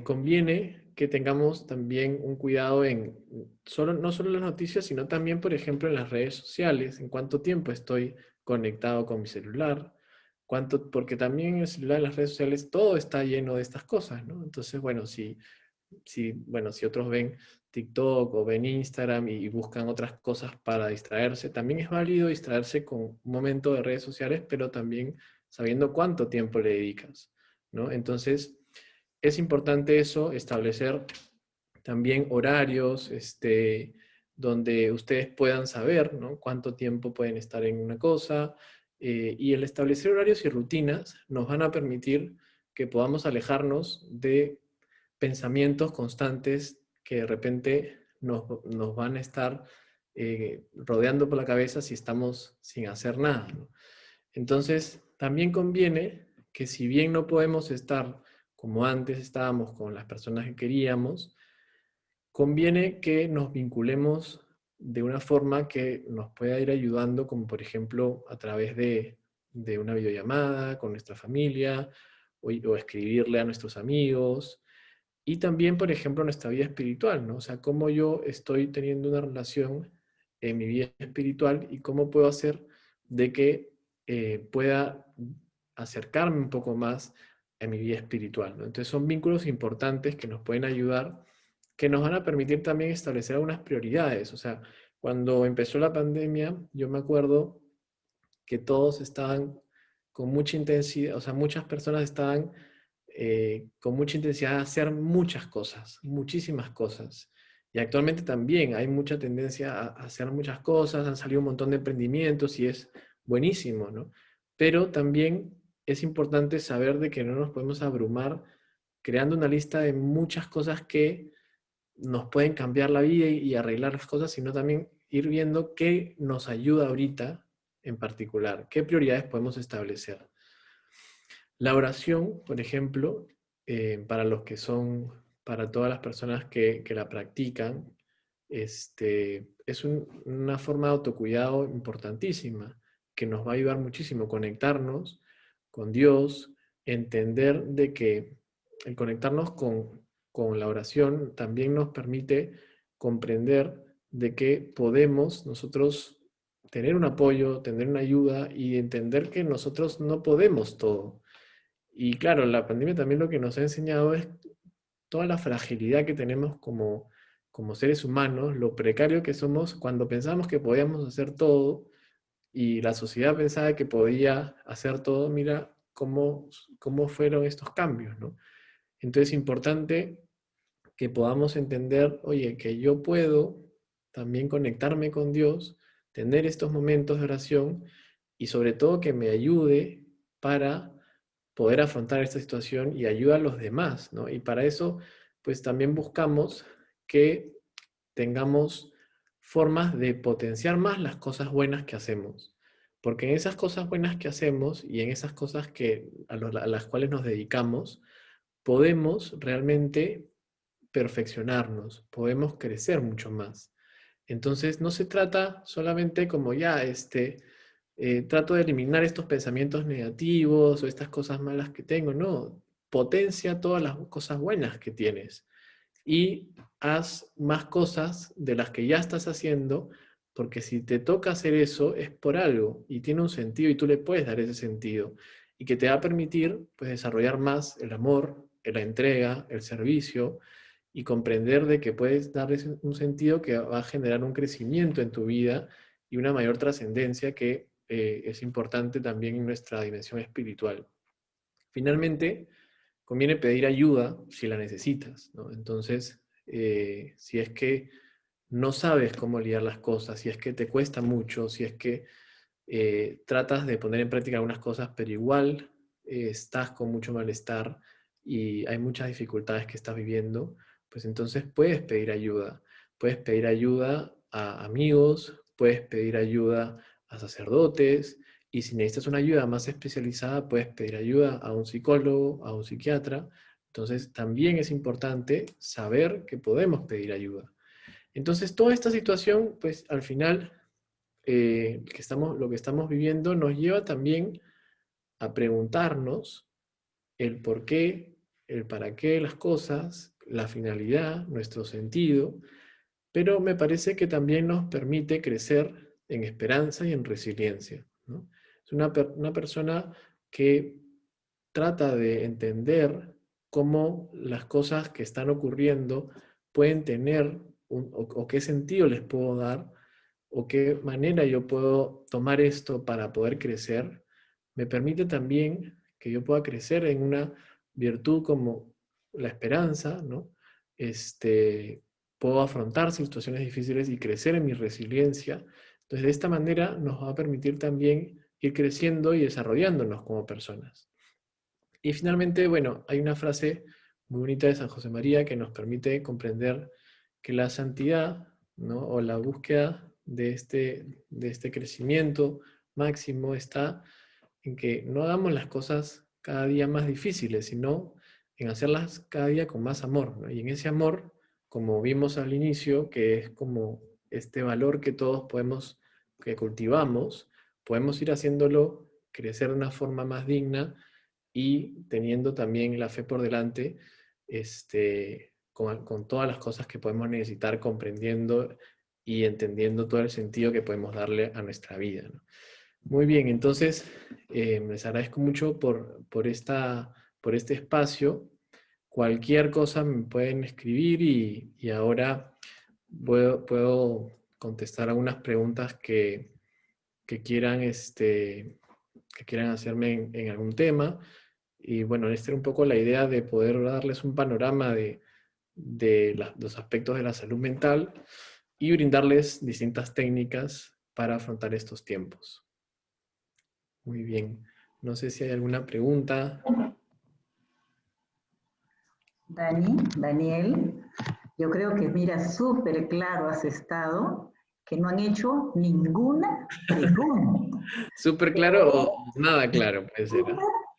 conviene que tengamos también un cuidado en no solo las noticias, sino también, por ejemplo, en las redes sociales, en cuánto tiempo estoy conectado con mi celular, porque también en el celular, en las redes sociales, todo está lleno de estas cosas, ¿no? Entonces, bueno, si otros ven TikTok o ven Instagram y buscan otras cosas para distraerse, también es válido distraerse con un momento de redes sociales, pero también sabiendo cuánto tiempo le dedicas, ¿no? Entonces, es importante eso, establecer también horarios, donde ustedes puedan saber, ¿no?, cuánto tiempo pueden estar en una cosa, y el establecer horarios y rutinas nos van a permitir que podamos alejarnos de pensamientos constantes que de repente nos van a estar rodeando por la cabeza si estamos sin hacer nada, ¿no? Entonces, también conviene que si bien no podemos estar como antes estábamos con las personas que queríamos, conviene que nos vinculemos de una forma que nos pueda ir ayudando, como por ejemplo a través de una videollamada con nuestra familia o escribirle a nuestros amigos. Y también, por ejemplo, nuestra vida espiritual, ¿no? O sea, cómo yo estoy teniendo una relación en mi vida espiritual y cómo puedo hacer de que pueda acercarme un poco más a mi vida espiritual, ¿no? Entonces son vínculos importantes que nos pueden ayudar, que nos van a permitir también establecer algunas prioridades. O sea, cuando empezó la pandemia, yo me acuerdo que todos estaban con mucha intensidad, o sea, muchas personas estaban con mucha intensidad de hacer muchas cosas, muchísimas cosas. Y actualmente también hay mucha tendencia a hacer muchas cosas, han salido un montón de emprendimientos y es buenísimo, ¿no? Pero también es importante saber de que no nos podemos abrumar creando una lista de muchas cosas que nos pueden cambiar la vida y arreglar las cosas, sino también ir viendo qué nos ayuda ahorita en particular, qué prioridades podemos establecer. La oración, por ejemplo, para los que son, para todas las personas que la practican, es una forma de autocuidado importantísima que nos va a ayudar muchísimo a conectarnos con Dios, entender de que el conectarnos con la oración también nos permite comprender de que podemos nosotros tener un apoyo, tener una ayuda y entender que nosotros no podemos todo. Y claro, la pandemia también lo que nos ha enseñado es toda la fragilidad que tenemos como seres humanos, lo precario que somos cuando pensamos que podíamos hacer todo y la sociedad pensaba que podía hacer todo, mira cómo fueron estos cambios, ¿no? Entonces es importante que podamos entender, oye, que yo puedo también conectarme con Dios, tener estos momentos de oración y sobre todo que me ayude para poder afrontar esta situación y ayudar a los demás, ¿no? Y para eso, pues también buscamos que tengamos formas de potenciar más las cosas buenas que hacemos. Porque en esas cosas buenas que hacemos y en esas cosas a las cuales nos dedicamos, podemos realmente perfeccionarnos, podemos crecer mucho más. Entonces, no se trata solamente como ya, trato de eliminar estos pensamientos negativos o estas cosas malas que tengo, no, potencia todas las cosas buenas que tienes y haz más cosas de las que ya estás haciendo, porque si te toca hacer eso es por algo y tiene un sentido y tú le puedes dar ese sentido y que te va a permitir pues desarrollar más el amor, la entrega, el servicio y comprender de que puedes darles un sentido que va a generar un crecimiento en tu vida y una mayor trascendencia que es importante también en nuestra dimensión espiritual. Finalmente, conviene pedir ayuda si la necesitas, ¿no? Entonces, si es que no sabes cómo lidiar las cosas, si es que te cuesta mucho, si es que tratas de poner en práctica algunas cosas, pero igual estás con mucho malestar y hay muchas dificultades que estás viviendo, pues entonces puedes pedir ayuda. Puedes pedir ayuda a amigos, puedes pedir ayuda a sacerdotes, y si necesitas una ayuda más especializada, puedes pedir ayuda a un psicólogo, a un psiquiatra. Entonces también es importante saber que podemos pedir ayuda. Entonces toda esta situación, pues al final lo que estamos viviendo nos lleva también a preguntarnos el por qué, el para qué las cosas, la finalidad, nuestro sentido, pero me parece que también nos permite crecer en esperanza y en resiliencia, ¿no? Es una persona que trata de entender cómo las cosas que están ocurriendo pueden tener o qué sentido les puedo dar o qué manera yo puedo tomar esto para poder crecer, me permite también que yo pueda crecer en una virtud como la esperanza, ¿no? Puedo afrontar situaciones difíciles y crecer en mi resiliencia. Entonces, de esta manera nos va a permitir también ir creciendo y desarrollándonos como personas. Y finalmente, bueno, hay una frase muy bonita de San José María que nos permite comprender que la santidad, ¿no? O la búsqueda de este crecimiento máximo está en que no hagamos las cosas cada día más difíciles, sino en hacerlas cada día con más amor, ¿no? Y en ese amor, como vimos al inicio, que es como este valor que todos que cultivamos, podemos ir haciéndolo crecer de una forma más digna y teniendo también la fe por delante, con todas las cosas que podemos necesitar, comprendiendo y entendiendo todo el sentido que podemos darle a nuestra vida, ¿no? Muy bien, entonces les agradezco mucho por este espacio. Cualquier cosa me pueden escribir y ahora puedo contestar algunas preguntas que quieran, que quieran hacerme en algún tema. Y bueno, esta era un poco la idea de poder darles un panorama de los aspectos de la salud mental y brindarles distintas técnicas para afrontar estos tiempos. Muy bien. No sé si hay alguna pregunta. Daniel, yo creo que mira, súper claro has estado, que no han hecho ninguna pregunta. ¿Súper claro o nada claro puede ser? Súper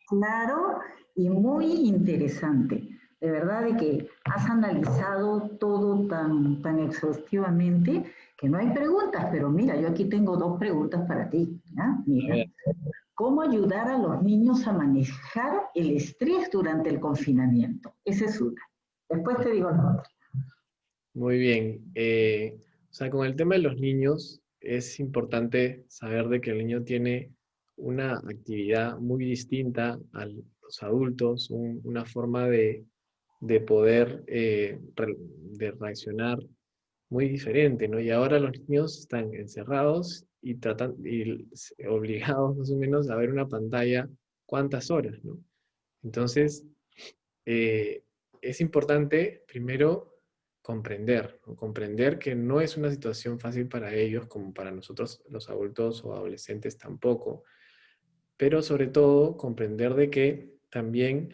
claro y muy interesante. De verdad de que has analizado todo tan exhaustivamente que no hay preguntas, pero mira, yo aquí tengo dos preguntas para ti. ¿Ya? A Mira, ver. ¿cómo ayudar a los niños a manejar el estrés durante el confinamiento? Esa es una. Después te digo la otra. Muy bien. O sea, con el tema de los niños, es importante saber de que el niño tiene una actividad muy distinta a los adultos, una forma de poder de reaccionar muy diferente, ¿no? Y ahora los niños están encerrados y tratan obligados más o menos a ver una pantalla cuántas horas, ¿no? Entonces, eh, es importante primero comprender, ¿no? Comprender que no es una situación fácil para ellos como para nosotros los adultos o adolescentes tampoco, pero sobre todo comprender de que también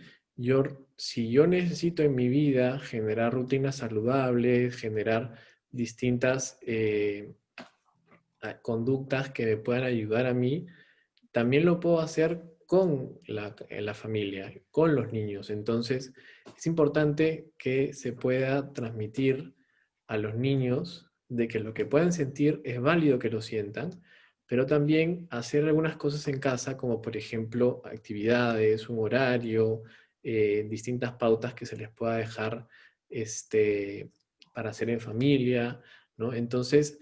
si yo necesito en mi vida generar rutinas saludables, generar distintas conductas que me puedan ayudar a mí, también lo puedo hacer con la familia, con los niños. Entonces, es importante que se pueda transmitir a los niños de que lo que puedan sentir es válido que lo sientan, pero también hacer algunas cosas en casa, como por ejemplo actividades, un horario, distintas pautas que se les pueda dejar para hacer en familia, ¿no? Entonces,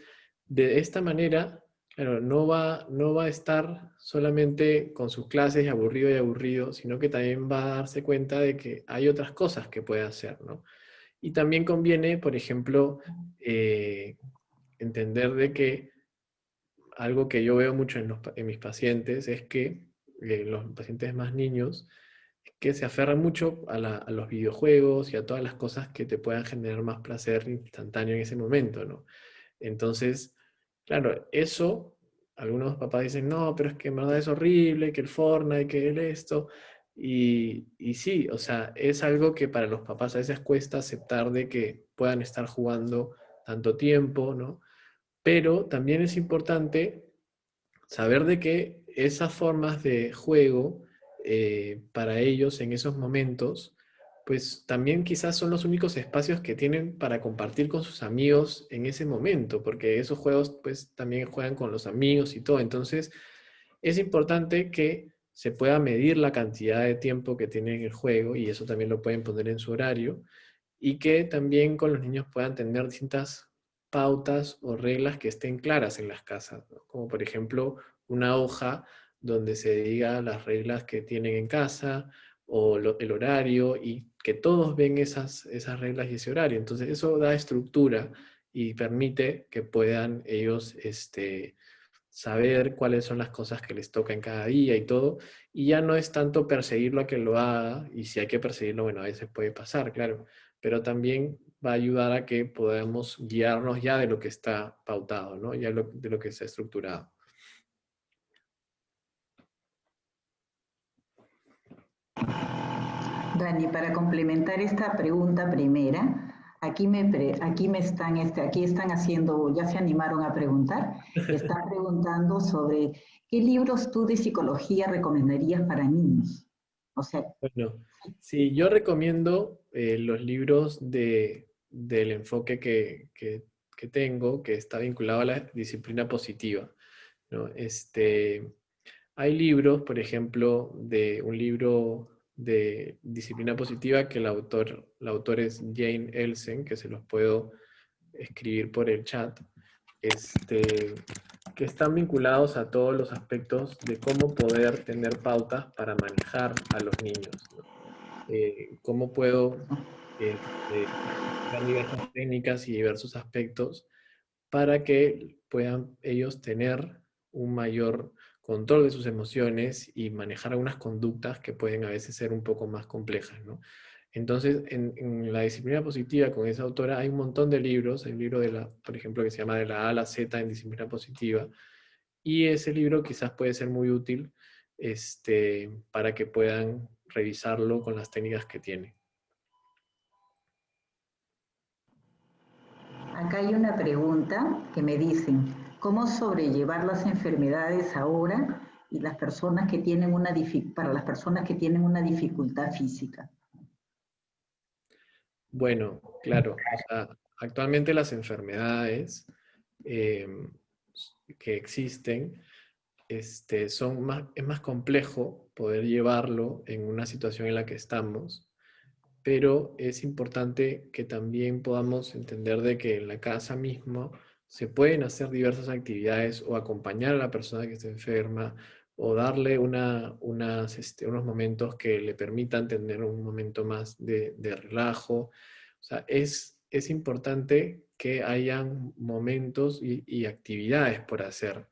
de esta manera, claro, no va a estar solamente con sus clases y aburrido, sino que también va a darse cuenta de que hay otras cosas que puede hacer, ¿no? Y también conviene, por ejemplo, entender de que algo que yo veo mucho en mis pacientes es que los pacientes más niños, que se aferran mucho a los videojuegos y a todas las cosas que te puedan generar más placer instantáneo en ese momento, ¿no? Entonces, claro, eso, algunos papás dicen, no, pero es que en verdad es horrible, que el Fortnite, que el esto. Y sí, o sea, es algo que para los papás a veces cuesta aceptar de que puedan estar jugando tanto tiempo, ¿no? Pero también es importante saber de que esas formas de juego para ellos en esos momentos, pues también quizás son los únicos espacios que tienen para compartir con sus amigos en ese momento, porque esos juegos pues también juegan con los amigos y todo. Entonces es importante que se pueda medir la cantidad de tiempo que tienen el juego y eso también lo pueden poner en su horario y que también con los niños puedan tener distintas pautas o reglas que estén claras en las casas, ¿no? Como por ejemplo una hoja donde se diga las reglas que tienen en casa o el horario y que todos ven esas reglas y ese horario. Entonces eso da estructura y permite que puedan ellos saber cuáles son las cosas que les toca en cada día y todo, y ya no es tanto perseguirlo a que lo haga, y si hay que perseguirlo, bueno, a veces puede pasar, claro, pero también va a ayudar a que podamos guiarnos ya de lo que está pautado, ¿no? Ya de lo que está estructurado. Dani, para complementar esta pregunta primera, aquí están haciendo, ya se animaron a preguntar, están preguntando sobre qué libros tú de psicología recomendarías para niños. O sea, Bueno, sí, yo recomiendo los libros del enfoque que tengo, que está vinculado a la disciplina positiva, ¿no? Hay libros, por ejemplo, de un libro de disciplina positiva que la autor es Jane Elsen, que se los puedo escribir por el chat, que están vinculados a todos los aspectos de cómo poder tener pautas para manejar a los niños, ¿no? Cómo puedo dar diversas técnicas y diversos aspectos para que puedan ellos tener un mayor control de sus emociones y manejar algunas conductas que pueden a veces ser un poco más complejas, ¿no? Entonces, en la disciplina positiva con esa autora hay un montón de libros. Hay un libro, por ejemplo, que se llama De la A a la Z en disciplina positiva. Y ese libro quizás puede ser muy útil para que puedan revisarlo con las técnicas que tiene. Acá hay una pregunta que me dicen, ¿cómo sobrellevar las enfermedades ahora y las personas que tienen para las personas que tienen una dificultad física? Bueno, claro, o sea, actualmente las enfermedades eh, que existen es más complejo poder llevarlo en una situación en la que estamos, pero es importante que también podamos entender de que en la casa mismo se pueden hacer diversas actividades o acompañar a la persona que está enferma o darle unos momentos que le permitan tener un momento más de relajo. O sea, es importante que hayan momentos y actividades por hacer,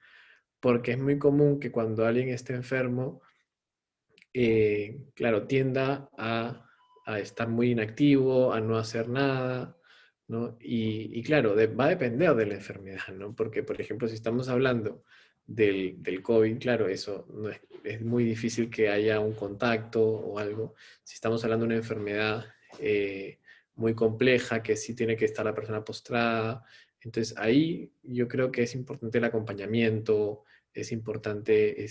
porque es muy común que cuando alguien esté enfermo, claro, tienda a estar muy inactivo, a no hacer nada, ¿no? Y claro, va a depender de la enfermedad, ¿no? Porque, por ejemplo, si estamos hablando del COVID, claro, eso no es muy difícil que haya un contacto o algo. Si estamos hablando de una enfermedad muy compleja, que sí tiene que estar la persona postrada, entonces ahí yo creo que es importante el acompañamiento, es importante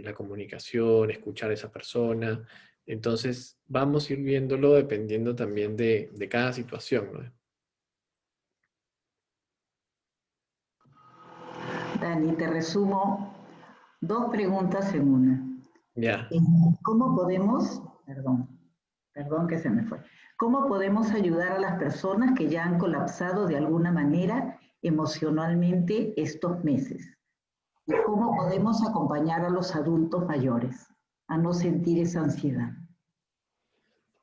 la comunicación, escuchar a esa persona. Entonces, vamos a ir viéndolo dependiendo también de cada situación, ¿no? Dani, te resumo dos preguntas en una. Ya. Eh, ¿Cómo podemos, perdón que se me fue, cómo podemos ayudar a las personas que ya han colapsado de alguna manera emocionalmente estos meses? ¿Y cómo podemos acompañar a los adultos mayores a no sentir esa ansiedad?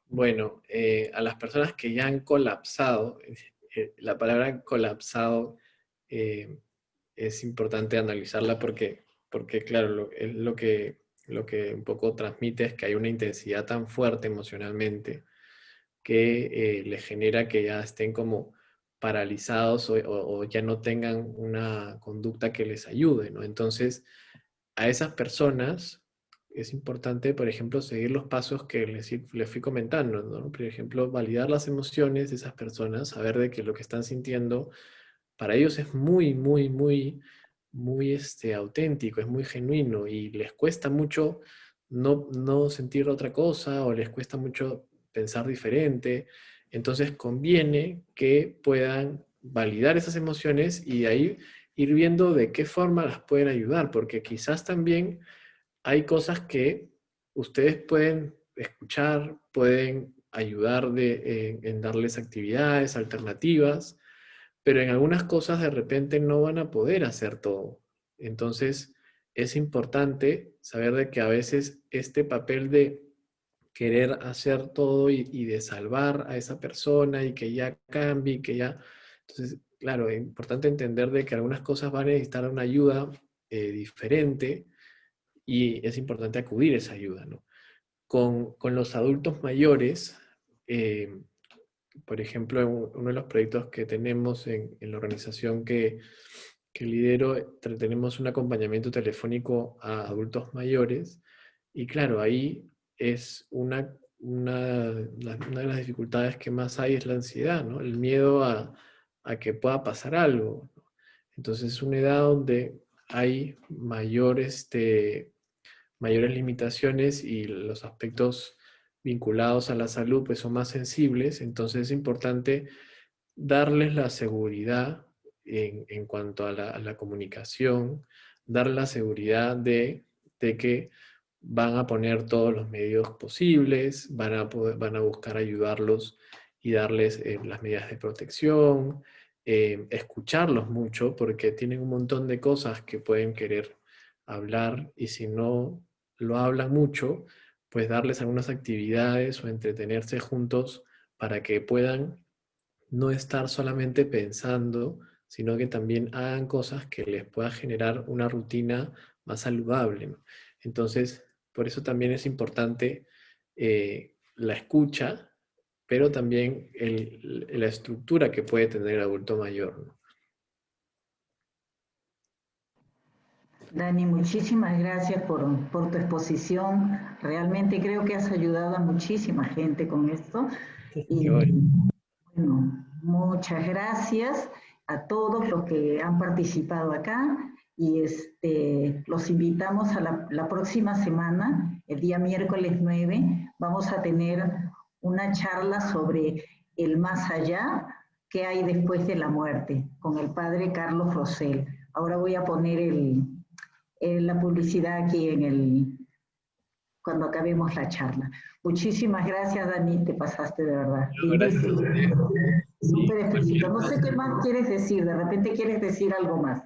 Bueno, a las personas que ya han colapsado, la palabra colapsado eh, es importante analizarla porque claro, lo que un poco transmite es que hay una intensidad tan fuerte emocionalmente que les genera que ya estén como paralizados o ya no tengan una conducta que les ayude, ¿no? Entonces, a esas personas es importante, por ejemplo, seguir los pasos que les fui comentando, ¿no? Por ejemplo, validar las emociones de esas personas, saber de que lo que están sintiendo para ellos es muy, muy, muy, muy auténtico, es muy genuino y les cuesta mucho no sentir otra cosa o les cuesta mucho pensar diferente. Entonces conviene que puedan validar esas emociones y de ahí ir viendo de qué forma las pueden ayudar, porque quizás también hay cosas que ustedes pueden escuchar, pueden ayudar en darles actividades alternativas, pero en algunas cosas de repente no van a poder hacer todo. Entonces, es importante saber de que a veces este papel de querer hacer todo y de salvar a esa persona y que ya cambie, que ya... Entonces, claro, es importante entender de que algunas cosas van a necesitar una ayuda diferente y es importante acudir a esa ayuda, ¿no? Con los adultos mayores, eh, por ejemplo, uno de los proyectos que tenemos en la organización que lidero, tenemos un acompañamiento telefónico a adultos mayores y claro, ahí es una de las dificultades que más hay es la ansiedad, ¿no? El miedo a que pueda pasar algo, ¿no? Entonces es una edad donde hay mayores limitaciones y los aspectos vinculados a la salud pues son más sensibles, entonces es importante darles la seguridad en cuanto a la comunicación, dar la seguridad de que van a poner todos los medios posibles, van a buscar ayudarlos y darles las medidas de protección, escucharlos mucho porque tienen un montón de cosas que pueden querer hablar y si no lo hablan mucho, pues darles algunas actividades o entretenerse juntos para que puedan no estar solamente pensando, sino que también hagan cosas que les pueda generar una rutina más saludable, ¿no? Entonces, por eso también es importante la escucha pero también la estructura que puede tener el adulto mayor, ¿no? Dani, muchísimas gracias por tu exposición. Realmente creo que has ayudado a muchísima gente con esto. Y Qué bueno. bueno, muchas gracias a todos los que han participado acá y los invitamos a la próxima semana, el día miércoles 9, vamos a tener una charla sobre el más allá, qué hay después de la muerte, con el padre Carlos Rosell. Ahora voy a poner la publicidad aquí cuando acabemos la charla. Muchísimas gracias, Dani, te pasaste de verdad. No, gracias a usted. Sí, Súper explícito. cualquier No sé cosa. qué más quieres decir, de repente quieres decir algo más,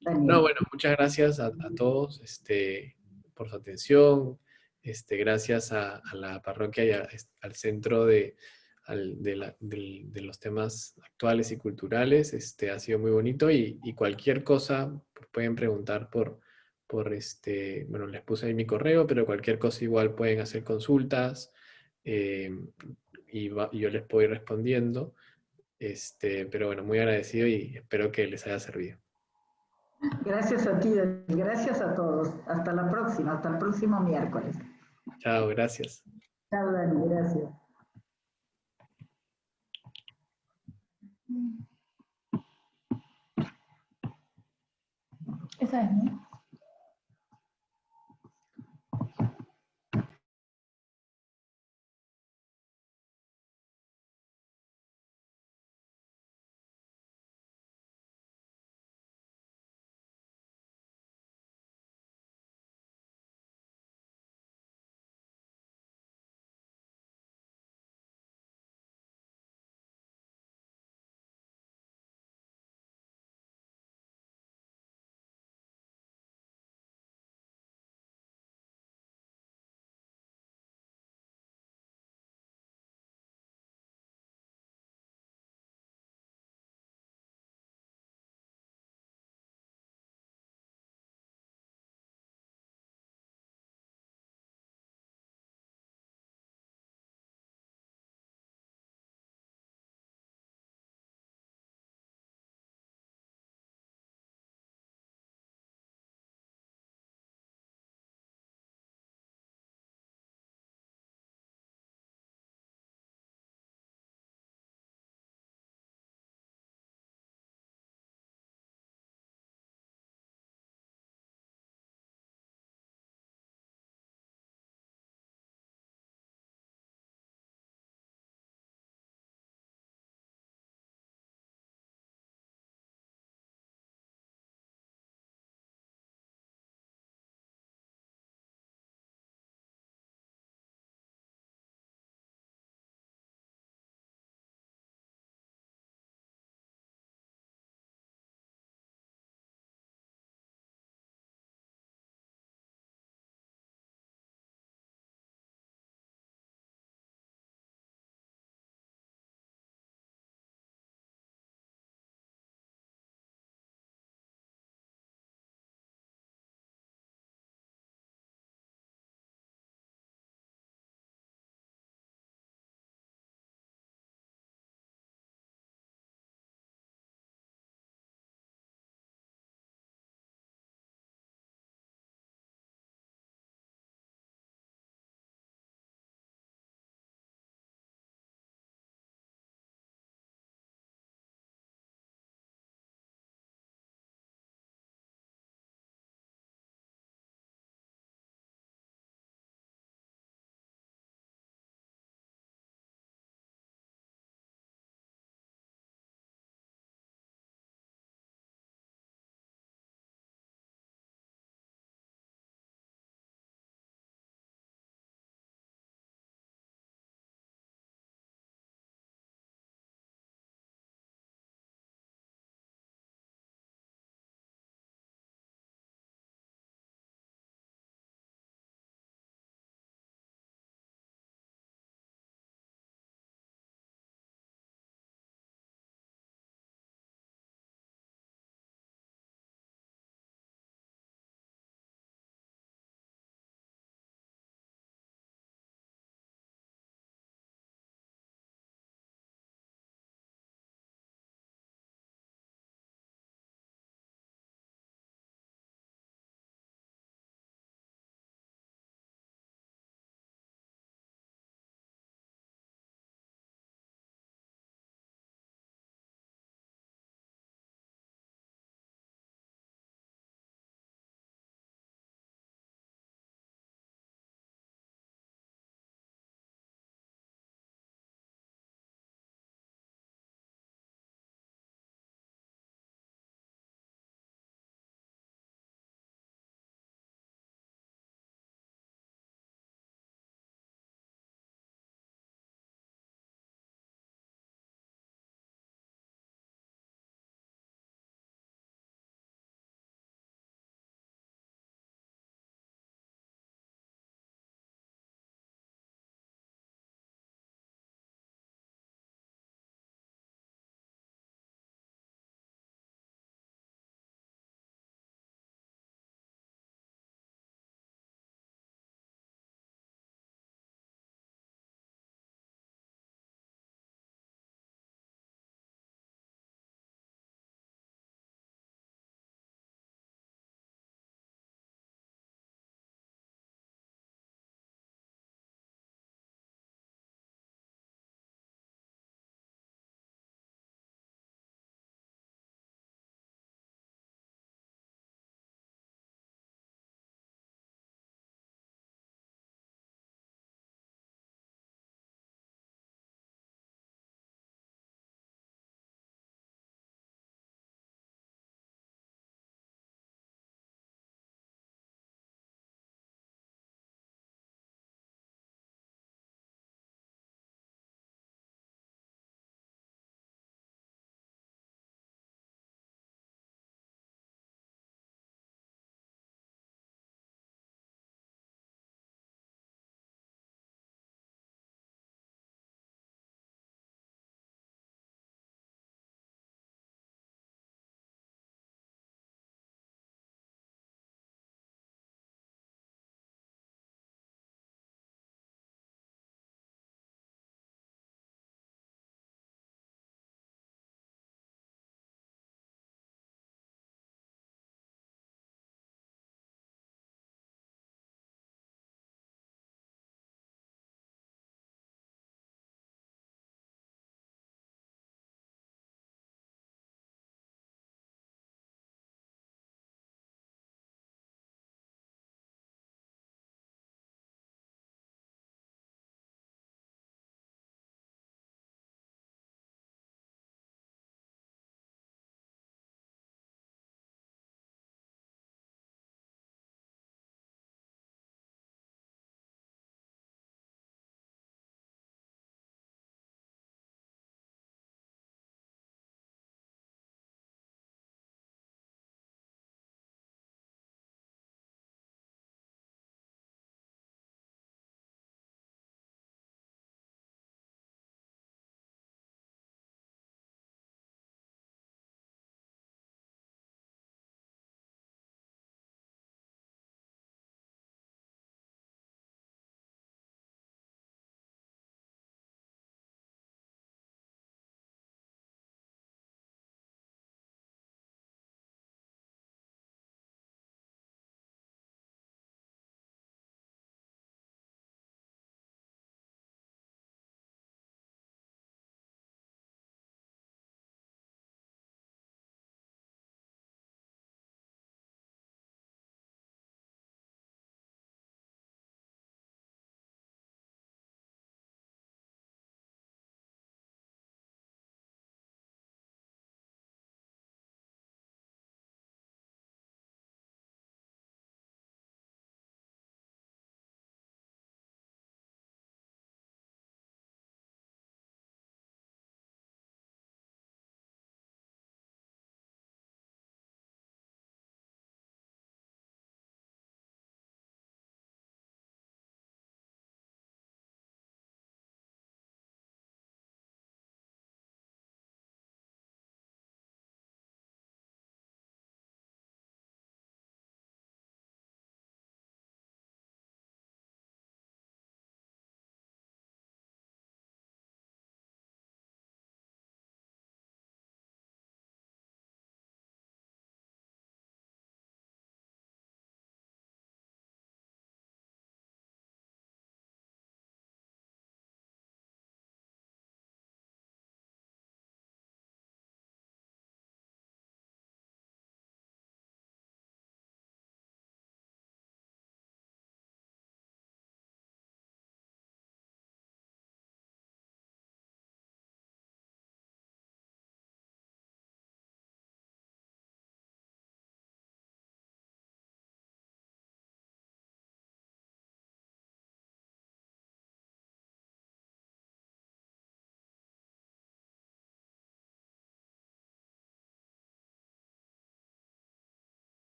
No, Daniel. bueno, muchas gracias a todos por su atención. Gracias a la parroquia y al centro de los temas actuales y culturales. Ha sido muy bonito y cualquier cosa pues, pueden preguntar bueno, les puse ahí mi correo, pero cualquier cosa igual pueden hacer consultas eh, y yo les puedo ir respondiendo. Pero bueno, muy agradecido y espero que les haya servido. Gracias a ti, Daniel. Gracias a todos. Hasta la próxima, hasta el próximo miércoles. Chao, gracias. Chao, Dani, gracias. Esa es, ¿no?